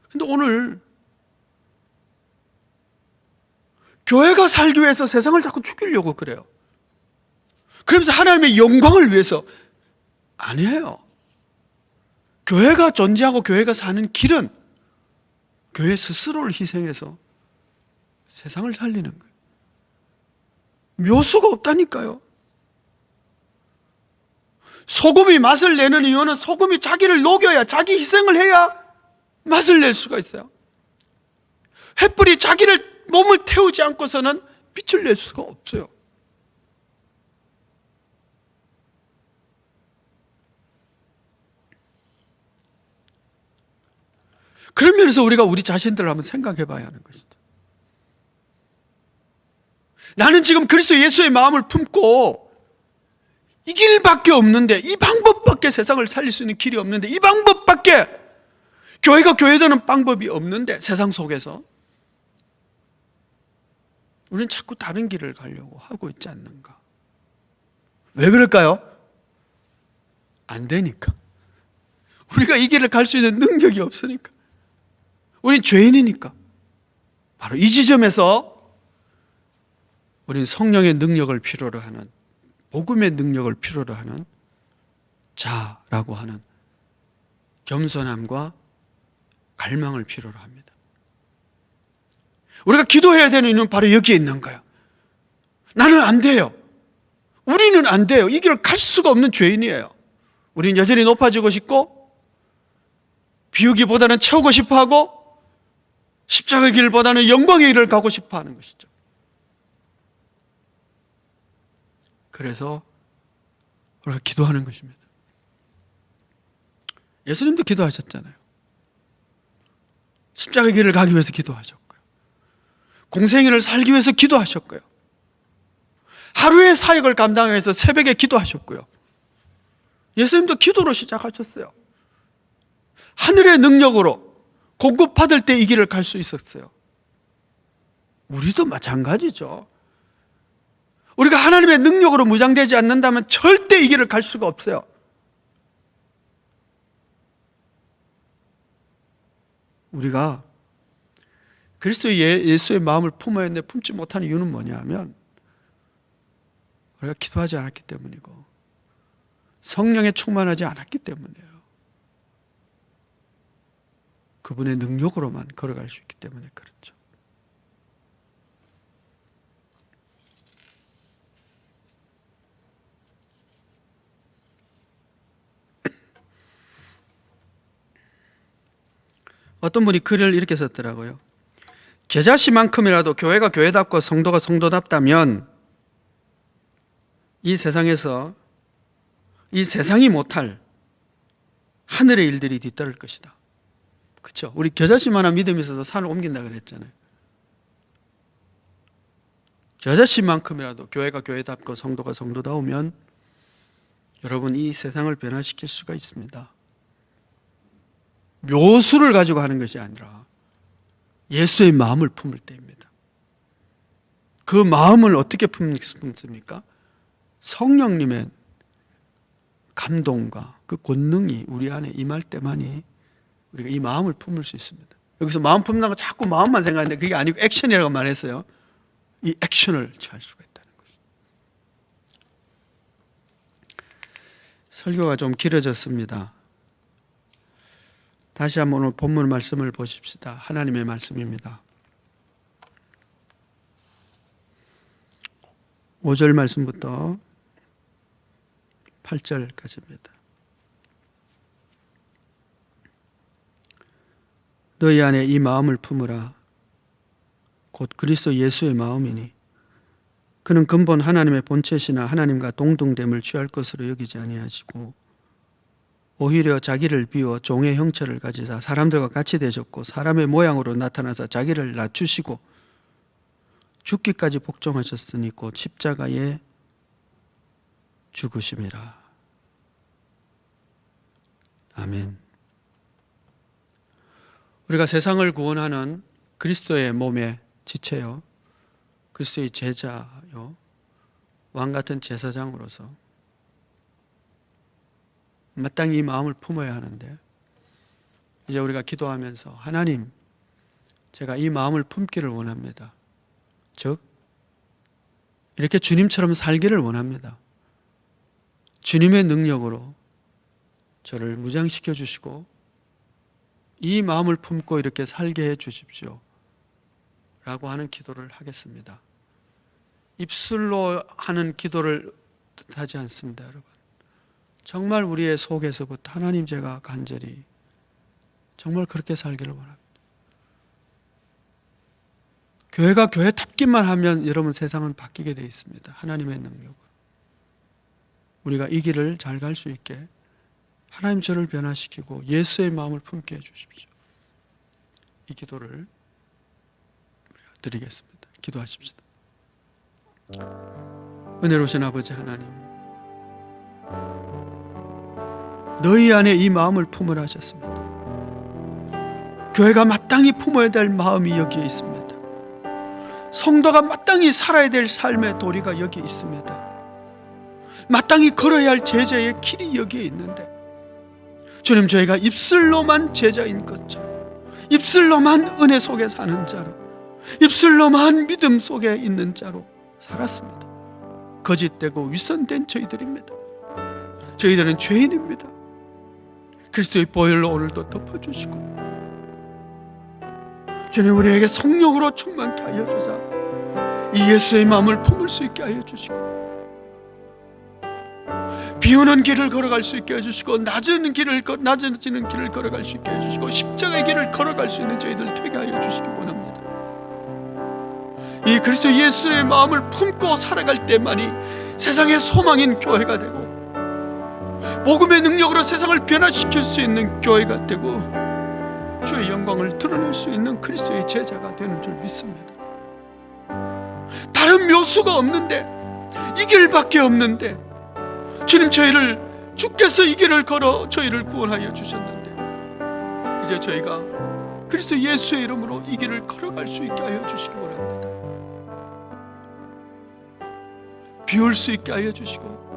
근데 오늘 교회가 살기 위해서 세상을 자꾸 죽이려고 그래요. 그러면서 하나님의 영광을 위해서 아니에요. 교회가 존재하고 교회가 사는 길은 교회 스스로를 희생해서 세상을 살리는 거예요. 묘수가 없다니까요. 소금이 맛을 내는 이유는 소금이 자기를 녹여야, 자기 희생을 해야 맛을 낼 수가 있어요. 횃불이 자기를 몸을 태우지 않고서는 빛을 낼 수가 없어요. 그런 면에서 우리가 우리 자신들을 한번 생각해 봐야 하는 것이죠. 나는 지금 그리스도 예수의 마음을 품고 이 길밖에 없는데, 이 방법밖에 세상을 살릴 수 있는 길이 없는데, 이 방법밖에 교회가 교회되는 방법이 없는데, 세상 속에서 우리는 자꾸 다른 길을 가려고 하고 있지 않는가? 왜 그럴까요? 안 되니까. 우리가 이 길을 갈 수 있는 능력이 없으니까. 우린 죄인이니까. 바로 이 지점에서 우리는 성령의 능력을 필요로 하는, 복음의 능력을 필요로 하는 자라고 하는 겸손함과 갈망을 필요로 합니다. 우리가 기도해야 되는 이유는 바로 여기에 있는 거예요. 나는 안 돼요. 우리는 안 돼요. 이 길을 갈 수가 없는 죄인이에요. 우리는 여전히 높아지고 싶고, 비우기보다는 채우고 싶어 하고, 십자가의 길보다는 영광의 길을 가고 싶어 하는 것이죠. 그래서 우리가 기도하는 것입니다. 예수님도 기도하셨잖아요. 십자가의 길을 가기 위해서 기도하셨고요. 공생애를 살기 위해서 기도하셨고요. 하루의 사역을 감당하기 위해서 새벽에 기도하셨고요. 예수님도 기도로 시작하셨어요. 하늘의 능력으로 공급받을 때 이 길을 갈 수 있었어요. 우리도 마찬가지죠. 우리가 하나님의 능력으로 무장되지 않는다면 절대 이 길을 갈 수가 없어요. 우리가 그리스도 예수의 마음을 품어야 했는데 품지 못하는 이유는 뭐냐면 우리가 기도하지 않았기 때문이고 성령에 충만하지 않았기 때문이에요. 그분의 능력으로만 걸어갈 수 있기 때문에 그렇죠. 어떤 분이 글을 이렇게 썼더라고요. 겨자씨만큼이라도 교회가 교회답고 성도가 성도답다면 이 세상에서 이 세상이 못할 하늘의 일들이 뒤따를 것이다. 그렇죠? 우리 겨자씨만한 믿음이 있어도 산을 옮긴다 그랬잖아요. 겨자씨만큼이라도 교회가 교회답고 성도가 성도다우면 여러분 이 세상을 변화시킬 수가 있습니다. 묘수를 가지고 하는 것이 아니라 예수의 마음을 품을 때입니다. 그 마음을 어떻게 품습니까? 성령님의 감동과 그 권능이 우리 안에 임할 때만이 우리가 이 마음을 품을 수 있습니다. 여기서 마음 품는다고 자꾸 마음만 생각하는데 그게 아니고 액션이라고 말했어요. 이 액션을 취할 수가 있다는 것입니다. 설교가 좀 길어졌습니다. 다시 한번 오늘 본문 말씀을 보십시다. 하나님의 말씀입니다. 5절 말씀부터 8절까지입니다. 너희 안에 이 마음을 품으라. 곧 그리스도 예수의 마음이니 그는 근본 하나님의 본체시나 하나님과 동등됨을 취할 것으로 여기지 아니하시고 오히려 자기를 비워 종의 형체를 가지사 사람들과 같이 되셨고 사람의 모양으로 나타나사 자기를 낮추시고 죽기까지 복종하셨으니 곧 십자가에 죽으심이라. 아멘. 우리가 세상을 구원하는 그리스도의 몸의 지체요, 그리스도의 제자요, 왕같은 제사장으로서 마땅히 이 마음을 품어야 하는데, 이제 우리가 기도하면서 하나님, 제가 이 마음을 품기를 원합니다. 즉 이렇게 주님처럼 살기를 원합니다. 주님의 능력으로 저를 무장시켜 주시고 이 마음을 품고 이렇게 살게 해 주십시오 라고 하는 기도를 하겠습니다. 입술로 하는 기도를 뜻하지 않습니다, 여러분. 정말 우리의 속에서부터 하나님, 제가 간절히 정말 그렇게 살기를 원합니다. 교회가 교회답기만 하면 여러분 세상은 바뀌게 되어 있습니다. 하나님의 능력으로 우리가 이 길을 잘 갈 수 있게 하나님 저를 변화시키고 예수의 마음을 품게 해주십시오. 이 기도를 드리겠습니다. 기도하십시다. 은혜로우신 아버지 하나님, 너희 안에 이 마음을 품으라 하셨습니다. 교회가 마땅히 품어야 될 마음이 여기에 있습니다. 성도가 마땅히 살아야 될 삶의 도리가 여기에 있습니다. 마땅히 걸어야 할 제자의 길이 여기에 있는데, 주님, 저희가 입술로만 제자인 것처럼, 입술로만 은혜 속에 사는 자로, 입술로만 믿음 속에 있는 자로 살았습니다. 거짓되고 위선된 저희들입니다. 저희들은 죄인입니다. 그리스도의 보혈로 오늘도 덮어주시고 주님, 우리에게 성령으로 충만케 하여 주사 이 예수의 마음을 품을 수 있게 하여 주시고 비오는 길을 걸어갈 수 있게 해주시고 낮아지는 길을 걸어갈 수 있게 해주시고 십자가의 길을 걸어갈 수 있는 저희들 되게 하여 주시기 원합니다. 이 그리스도 예수의 마음을 품고 살아갈 때만이 세상의 소망인 교회가 되고 복음의 능력으로 세상을 변화시킬 수 있는 교회가 되고 주의 영광을 드러낼 수 있는 그리스도의 제자가 되는 줄 믿습니다. 다른 묘수가 없는데, 이 길밖에 없는데, 주님, 저희를 주께서 이 길을 걸어 저희를 구원하여 주셨는데 이제 저희가 그리스도 예수의 이름으로 이 길을 걸어갈 수 있게 하여 주시기 원합니다. 비울 수 있게 하여 주시고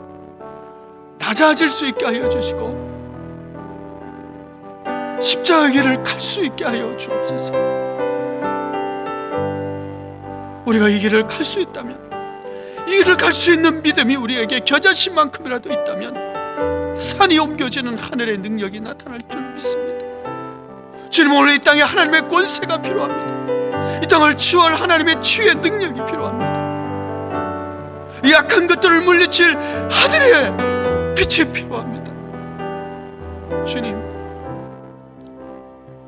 낮아질 수 있게 하여 주시고 십자가의 길을 갈 수 있게 하여 주옵소서. 우리가 이 길을 갈 수 있다면, 이 길을 갈 수 있는 믿음이 우리에게 겨자씨만큼이라도 있다면 산이 옮겨지는 하늘의 능력이 나타날 줄 믿습니다. 주님, 오늘 이 땅에 하나님의 권세가 필요합니다. 이 땅을 치유할 하나님의 치유의 능력이 필요합니다. 이 악한 것들을 물리칠 하늘의 빛이 필요합니다. 주님,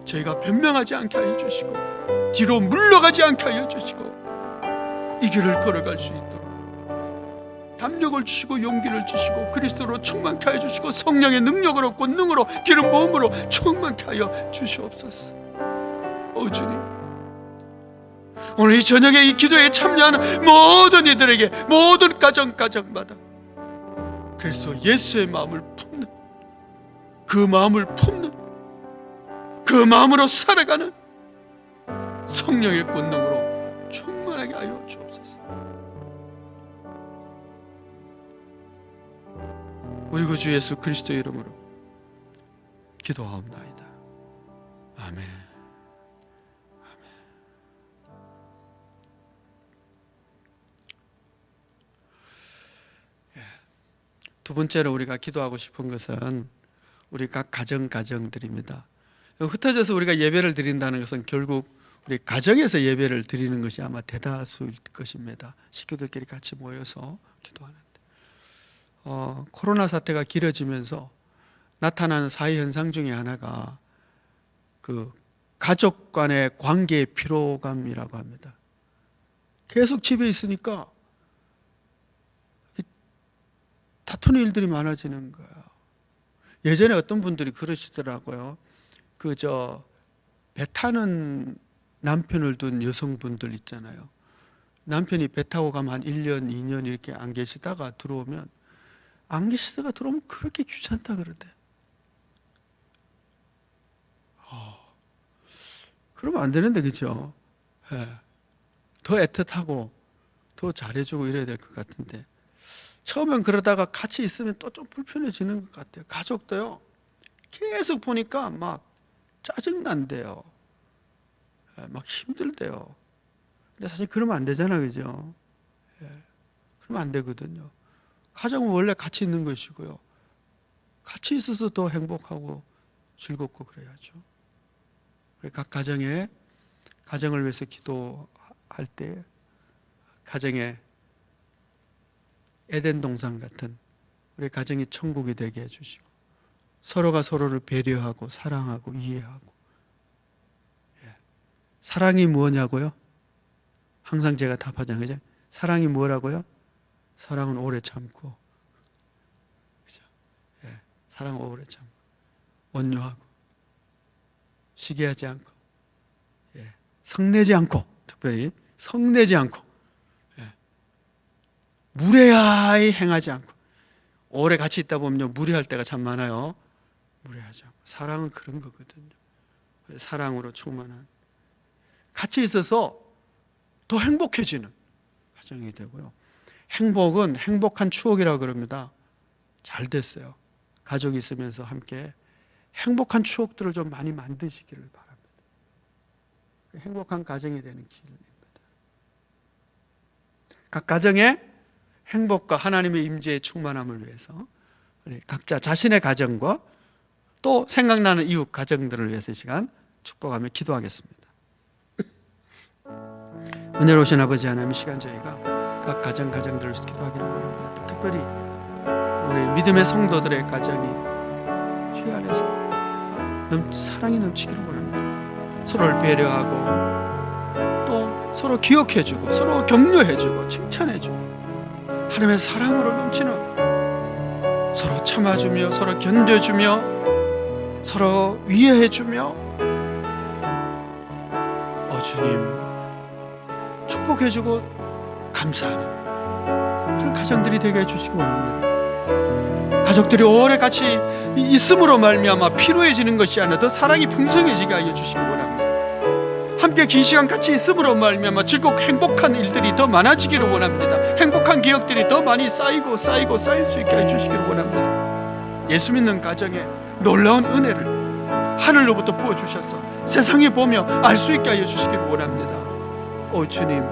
저희가 변명하지 않게 하여 주시고 뒤로 물러가지 않게 하여 주시고 이 길을 걸어갈 수 있도록 담력을 주시고 용기를 주시고 그리스도로 충만케 하여 주시고 성령의 능력으로 권능으로 기름 부음으로 충만케 하여 주시옵소서. 오 주님, 오늘 이 저녁에 이 기도에 참여하는 모든 이들에게 모든 가정마다 그리스도 예수의 마음을 품는 그 마음을 품는 그 마음으로 살아가는 성령의 권능으로 충만하게 하여 주옵소서. 우리 구주 예수 그리스도의 이름으로 기도하옵나이다. 아멘. 두 번째로 우리가 기도하고 싶은 것은 우리 각 가정들입니다. 흩어져서 우리가 예배를 드린다는 것은 결국 우리 가정에서 예배를 드리는 것이 아마 대다수일 것입니다. 식구들끼리 같이 모여서 기도하는데 코로나 사태가 길어지면서 나타나는 사회 현상 중에 하나가 그 가족 간의 관계의 피로감이라고 합니다. 계속 집에 있으니까 다투는 일들이 많아지는 거예요. 예전에 어떤 분들이 그러시더라고요. 배 타는 남편을 둔 여성분들 있잖아요. 남편이 배 타고 가면 한 1년, 2년 이렇게 안 계시다가 들어오면 안 계시다가 들어오면 그렇게 귀찮다 그러대. 그러면 안 되는데, 그렇죠? 더 애틋하고 더 잘해주고 이래야 될 것 같은데 처음엔 그러다가 같이 있으면 또 좀 불편해지는 것 같아요. 가족도요. 계속 보니까 막 짜증난대요. 막 힘들대요. 근데 사실 그러면 안 되잖아요, 그죠? 그러면 안 되거든요. 가정은 원래 같이 있는 것이고요. 같이 있어서 더 행복하고 즐겁고 그래야죠. 우리 각 가정을 위해서 기도할 때 가정에 에덴 동산 같은 우리 가정이 천국이 되게 해주시고 서로가 서로를 배려하고 사랑하고 이해하고. 사랑이 뭐냐고요? 항상 제가 답하잖아요, 그죠? 사랑이 뭐라고요? 사랑은 오래 참고, 그죠? 사랑은 오래 참고 온유하고 시기하지 않고, 성내지 않고, 특별히 성내지 않고, 무례하게 행하지 않고. 오래 같이 있다 보면 무례할 때가 참 많아요. 무례하지 않고. 사랑은 그런 거거든요. 사랑으로 충만한, 같이 있어서 더 행복해지는 가정이 되고요. 행복은 행복한 추억이라고 그럽니다. 잘 됐어요. 가족이 있으면서 함께 행복한 추억들을 좀 많이 만드시기를 바랍니다. 행복한 가정이 되는 길입니다. 각 가정의 행복과 하나님의 임재의 충만함을 위해서 우리 각자 자신의 가정과 또 생각나는 이웃 가정들을 위해서 이 시간 축복하며 기도하겠습니다. 은혜로우신 아버지 하나님, 이 시간 저희가 각 가정들을 위해서 기도하기를 원합니다. 특별히 우리 믿음의 성도들의 가정이 주의 안에서 사랑이 넘치기를 원합니다. 서로를 배려하고 또 서로 기억해주고 서로 격려해주고 칭찬해주고 하나님의 사랑으로 넘치는, 서로 참아주며 서로 견뎌주며 서로 위해해주며 주님 축복해주고 감사하는 그런 가정들이 되게 해주시기 원합니다. 가족들이 오래 같이 있음으로 말미암아 피로해지는 것이 아니라 더 사랑이 풍성해지게 하여 주시기 원합니다. 함께 긴 시간 같이 있음으로 말미암아 즐겁고 행복한 일들이 더 많아지기를 원합니다. 행복한 기억들이 더 많이 쌓이고 쌓일 수 있게 해주시기를 원합니다. 예수 믿는 가정에 놀라운 은혜를 하늘로부터 부어주셔서 세상에 보며 알 수 있게 하여 주시기를 원합니다. 오 주님,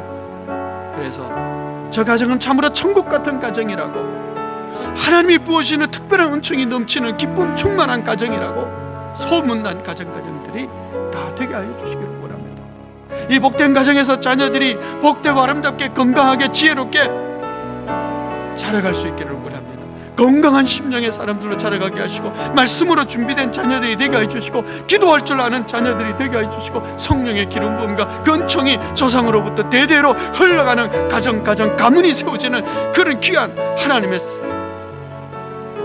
그래서 저 가정은 참으로 천국 같은 가정이라고, 하나님이 부어주시는 특별한 은총이 넘치는 기쁨 충만한 가정이라고 소문난 가정들이 다 되게 하여 주시기를 원합니다. 이 복된 가정에서 자녀들이 복되고 아름답게 건강하게 지혜롭게 자라갈 수 있기를 원합니다. 건강한 심령의 사람들로 자라가게 하시고, 말씀으로 준비된 자녀들이 되게 해주시고, 기도할 줄 아는 자녀들이 되게 해주시고, 성령의 기름 부음과 그 은총이 조상으로부터 대대로 흘러가는 가정 가문이 세워지는 그런 귀한 하나님의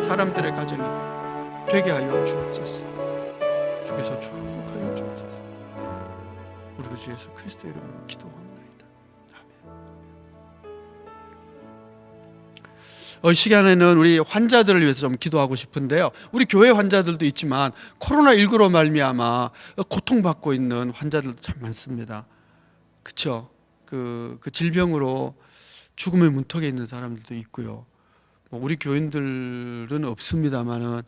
사람들의 가정이 되게 하여 주옵소서. 주께서 축복하여 주옵소서. 우리 주 예수 그리스도 이름으로 기도합니다. 아멘. 이 시간에는 우리 환자들을 위해서 좀 기도하고 싶은데요. 우리 교회 환자들도 있지만 코로나19로 말미암아 고통받고 있는 환자들도 참 많습니다. 그렇죠? 그 질병으로 죽음의 문턱에 있는 사람들도 있고요. 우리 교인들은 없습니다만은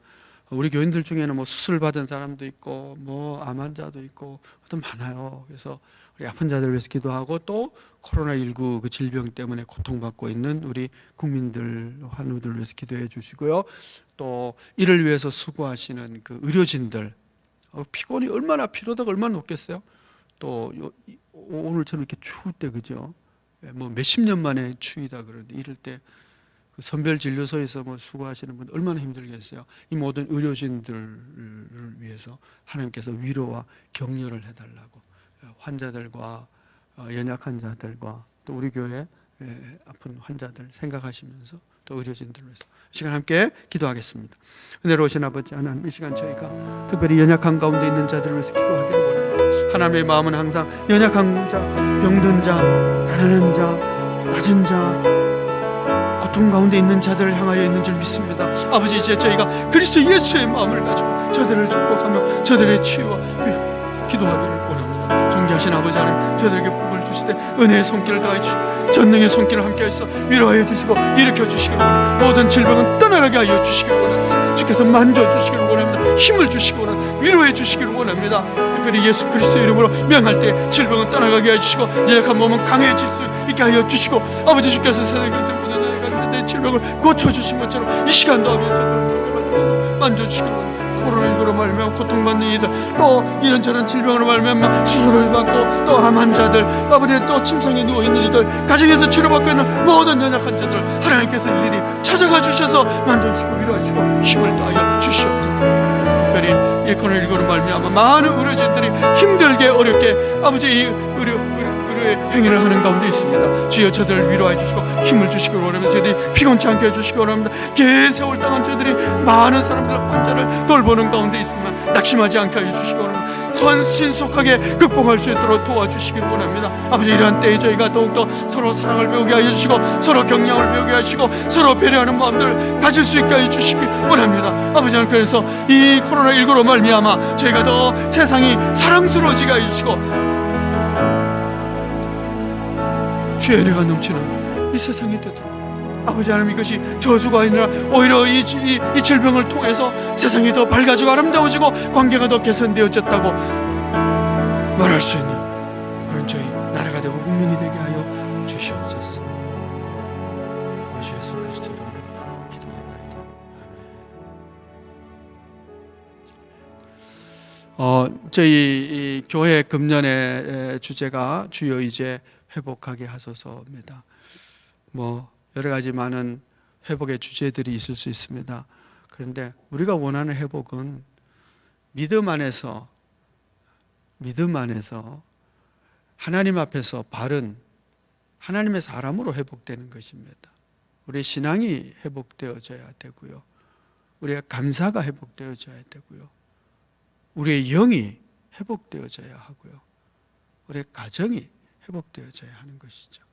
우리 교인들 중에는 뭐 수술 받은 사람도 있고 뭐 암 환자도 있고 또 많아요. 그래서 우리 아픈 자들을 위해서 기도하고, 또 코로나19 그 질병 때문에 고통받고 있는 우리 국민들, 환우들을 위해서 기도해 주시고요. 또 이를 위해서 수고하시는 그 의료진들, 피곤이 얼마나 피로도가 얼마나 높겠어요. 또 오늘처럼 이렇게 추울 때, 그죠? 뭐 몇십 년 만에 추위다 그러는데 이럴 때 그 선별진료소에서 뭐 수고하시는 분들 얼마나 힘들겠어요. 이 모든 의료진들을 위해서 하나님께서 위로와 격려를 해달라고, 환자들과 연약한 자들과 또 우리 교회 아픈 환자들 생각하시면서 또 의료진들을 위해서 이 시간 함께 기도하겠습니다. 은혜로우신 아버지 하나님, 이 시간 저희가 특별히 연약한 가운데 있는 자들을 위해서 기도하기를 원합니다. 하나님의 마음은 항상 연약한 자, 병든 자, 가난한 자, 낮은 자, 고통 가운데 있는 자들을 향하여 있는 줄 믿습니다. 아버지, 이제 저희가 그리스도 예수의 마음을 가지고 저들을 축복하며 저들의 치유와 기도하기를 원합니다. 존귀하신 아버지 하나님, 저들에게 복을 주시되 은혜의 손길을 다해 주시고 전능의 손길을 함께 하셔서 위로하여 주시고 일으켜 주시기를 원합니다. 모든 질병은 떠나가게 하여 주시기를 원합니다. 주께서 만져주시기를 원합니다. 힘을 주시기 원합니다. 위로해 주시기를 원합니다. 특별히 예수 그리스도 이름으로 명할 때 질병은 떠나가게 하여 주시고 연약한 몸은 강해질 수 있게 하여 주시고, 아버지 주께서 세상에 내 질병을 고쳐주신 것처럼 이 시간도 아버지 저들을 찾아봐 주시고 만져주시기를 원합니다. 코로나19로 말미암아 고통받는 이들, 또 이런저런 질병으로 말미암아 수술을 받고 또 암 환자들, 아버지 또 침상에 누워있는 이들, 가정에서 치료받고 있는 모든 연약한 자들 하나님께서 일일이 찾아가 주셔서 만져주시고 위로하시고 힘을 다하여 주시옵소서. 특별히 이 코로나19로 말미암아 많은 의료진들이 힘들게 어렵게 아버지 이 의료의 행위를 하는 가운데 있습니다. 주여 저들을 위로해 주시고 힘을 주시기 원합니다. 저들이 피곤치 않게 해주시기 원합니다. 개세월 동안 저들이 많은 사람들 환자를 돌보는 가운데 있으면 낙심하지 않게 해주시기 원합니다. 신속하게 극복할 수 있도록 도와주시기 원합니다. 아버지, 이러한 때에 저희가 더욱더 서로 사랑을 배우게 하여 주시고 서로 격려를 배우게 하시고 서로 배려하는 마음들을 가질 수 있게 해 주시기 원합니다. 아버지, 그래서 이 코로나19로 말미암아 저희가 더 세상이 사랑스러워지게 해 주시고 주의 은혜가 넘치는 이 세상이 되도록, 아버지 하나님, 이것이 저주가 아니라 오히려 이 질병을 통해서 세상이 더 밝아지고 아름다워지고 관계가 더 개선되어졌다고 말할 수 있는 그런 저희 나라가 되고 국민이 되게 하여 주시옵소서. 아버지 예수 그리스도 이름으로 기도합니다. 저희 이 교회 금년의 주제가 주여 이제 회복하게 하소서입니다. 뭐 여러 가지 많은 회복의 주제들이 있을 수 있습니다. 그런데 우리가 원하는 회복은 믿음 안에서 하나님 앞에서 바른 하나님의 사람으로 회복되는 것입니다. 우리의 신앙이 회복되어져야 되고요. 우리의 감사가 회복되어져야 되고요. 우리의 영이 회복되어져야 하고요. 우리의 가정이 회복되어져야 하는 것이죠.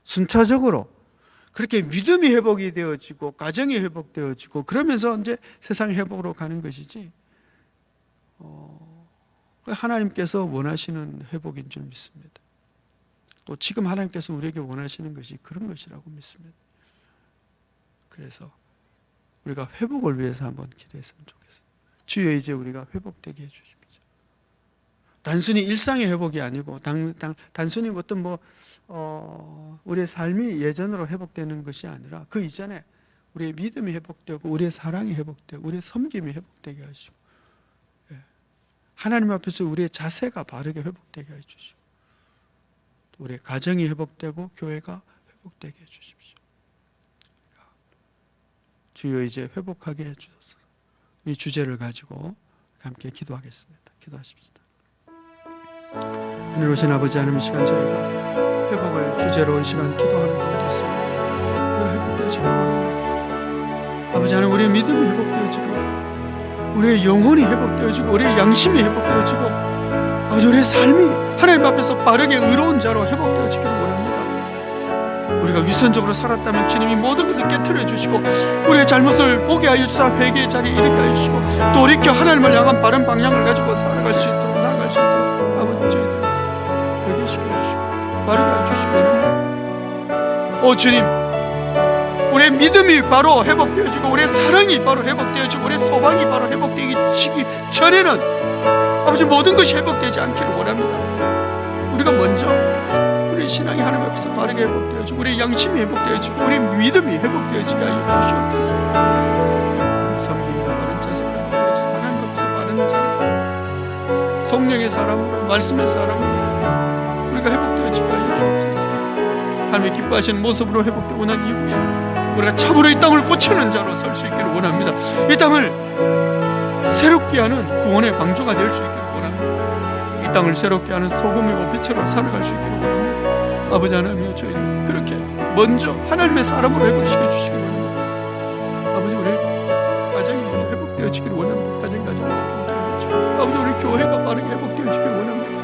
순차적으로 그렇게 믿음이 회복이 되어지고 가정이 회복되어지고 그러면서 이제 세상 회복으로 가는 것이지, 하나님께서 원하시는 회복인 줄 믿습니다. 또 지금 하나님께서 우리에게 원하시는 것이 그런 것이라고 믿습니다. 그래서 우리가 회복을 위해서 한번 기도했으면 좋겠어요. 주여 이제 우리가 회복되게 해주십시오. 단순히 일상의 회복이 아니고 단순히 어떤 우리의 삶이 예전으로 회복되는 것이 아니라 그 이전에 우리의 믿음이 회복되고 우리의 사랑이 회복되고 우리의 섬김이 회복되게 하시고, 하나님 앞에서 우리의 자세가 바르게 회복되게 해주시고, 우리의 가정이 회복되고 교회가 회복되게 해주십시오. 주여 이제 회복하게 해주소서. 이 주제를 가지고 함께 기도하겠습니다. 기도하십시다. 하늘 오신 아버지 하나님, 이 시간 저희가 회복을 주제로 이 시간 기도하는 가운데 있습니다. 회복되어지길 원합니다. 아버지 하나님, 우리의 믿음이 회복되어지고 우리의 영혼이 회복되어지고 우리의 양심이 회복되어지고 아버지 우리의 삶이 하나님 앞에서 빠르게 의로운 자로 회복되어지기를 원합니다. 우리가 위선적으로 살았다면 주님이 모든 것을 깨트려 주시고 우리의 잘못을 보게 하여 주사 회개의 자리에 이르게 하여 주시고 돌이켜 하나님을 향한 바른 방향을 가지고 살아갈 수 있도록, 나아갈 수 있도록 아버지 저희들 회개시켜 주시고 바르게 하여 주시기 원합니다. 오 주님, 우리의 믿음이 바로 회복되어지고 우리의 사랑이 바로 회복되어지고 우리의 소망이 바로 회복되기 전에는 아버지 모든 것이 회복되지 않기를 원합니다. 우리가 먼저 우리 신앙이 하나님 앞에서 바르게 회복되어지고 우리의 양심이 회복되어지고 우리의 믿음이 회복되어지게 하여 주시옵소서. 우리 섬김과 바른 자세를 하여서 하나님 앞에서 바른 자, 성령의 사람으로, 말씀의 사람으로 우리가 회복되어지게 하여 주옵소서. 하나님이 기뻐하시는 모습으로 회복되고 난 이후에 우리가 참으로 이 땅을 고치는 자로 설 수 있기를 원합니다. 이 땅을 새롭게 하는 구원의 방주가 될 수 있기를 원합니다. 이 땅을 새롭게 하는 소금이고 빛으로 살아갈 수 있기를 원합니다. 아버지 하나님이여, 저희는 그렇게 먼저 하나님의 사람으로 회복시켜 주시기 원합니다. 아버지, 우리 가정이 먼저 회복되어지기를 원합니다. 가정이 회복되어지고 아버지, 우리 교회가 빠르게 회복되어지기를 원합니다.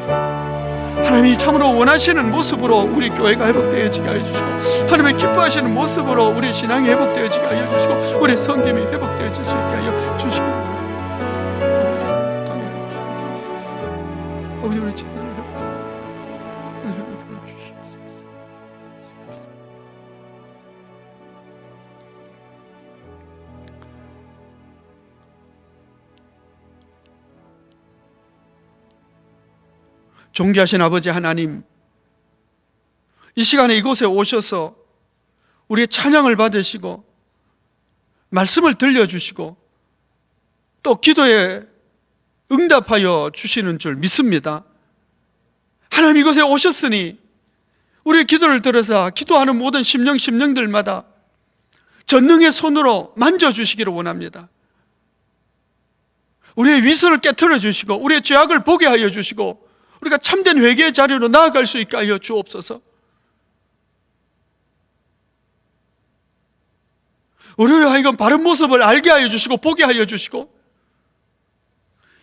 하나님이 참으로 원하시는 모습으로 우리 교회가 회복되어지게 하여 주시고 하나님의 기뻐하시는 모습으로 우리 신앙이 회복되어지게 하여 주시고 우리 성김이 회복되어질 수 있게 하여 주시기 원합니다. 아버지, 우리 지도를 회복해 주시옵소서. 존귀하신 아버지 하나님, 이 시간에 이곳에 오셔서 우리의 찬양을 받으시고 말씀을 들려주시고 또 기도에 응답하여 주시는 줄 믿습니다. 하나님, 이곳에 오셨으니 우리의 기도를 들어서 기도하는 모든 심령들마다 전능의 손으로 만져주시기를 원합니다. 우리의 위선을 깨트려 주시고 우리의 죄악을 보게 하여 주시고 우리가 참된 회개의 자리로 나아갈 수 있게 하여 주옵소서. 우리를 하여금 바른 모습을 알게 하여 주시고 보게 하여 주시고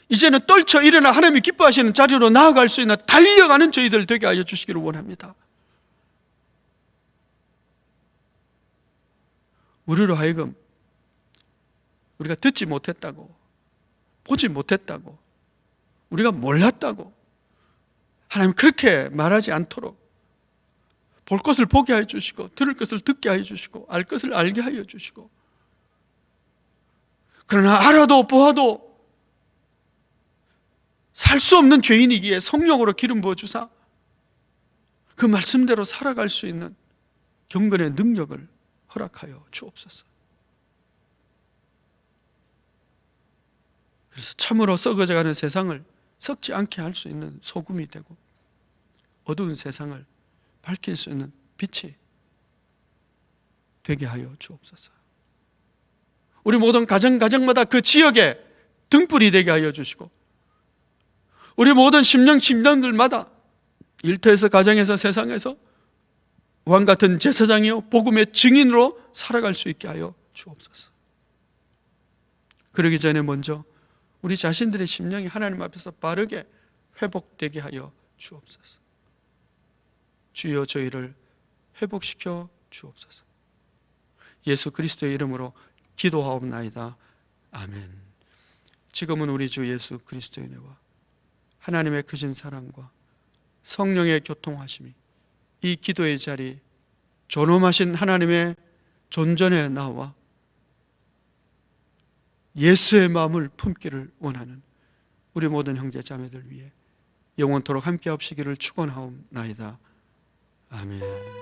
이제는 떨쳐 일어나 하나님이 기뻐하시는 자리로 나아갈 수 있는 달려가는 저희들 되게 하여 주시기를 원합니다. 우리로 하여금 우리가 듣지 못했다고, 보지 못했다고, 우리가 몰랐다고 하나님 그렇게 말하지 않도록 볼 것을 보게 하여 주시고 들을 것을 듣게 하여 주시고 알 것을 알게 하여 주시고, 그러나 알아도 보아도 살 수 없는 죄인이기에 성령으로 기름 부어주사 그 말씀대로 살아갈 수 있는 경건의 능력을 허락하여 주옵소서. 그래서 참으로 썩어져가는 세상을 썩지 않게 할 수 있는 소금이 되고 어두운 세상을 밝힐 수 있는 빛이 되게 하여 주옵소서. 우리 모든 가정마다 그 지역에 등불이 되게 하여 주시고 우리 모든 심령들마다 일터에서, 가정에서, 세상에서 왕같은 제사장이요 복음의 증인으로 살아갈 수 있게 하여 주옵소서. 그러기 전에 먼저 우리 자신들의 심령이 하나님 앞에서 바르게 회복되게 하여 주옵소서. 주여, 저희를 회복시켜 주옵소서. 예수 그리스도의 이름으로 기도하옵나이다. 아멘. 지금은 우리 주 예수 그리스도의 은혜와 하나님의 크신 사랑과 성령의 교통하심이 이 기도의 자리 존엄하신 하나님의 존전에 나와 예수의 마음을 품기를 원하는 우리 모든 형제 자매들 위해 영원토록 함께 합시기를 축원하옵나이다. 아멘.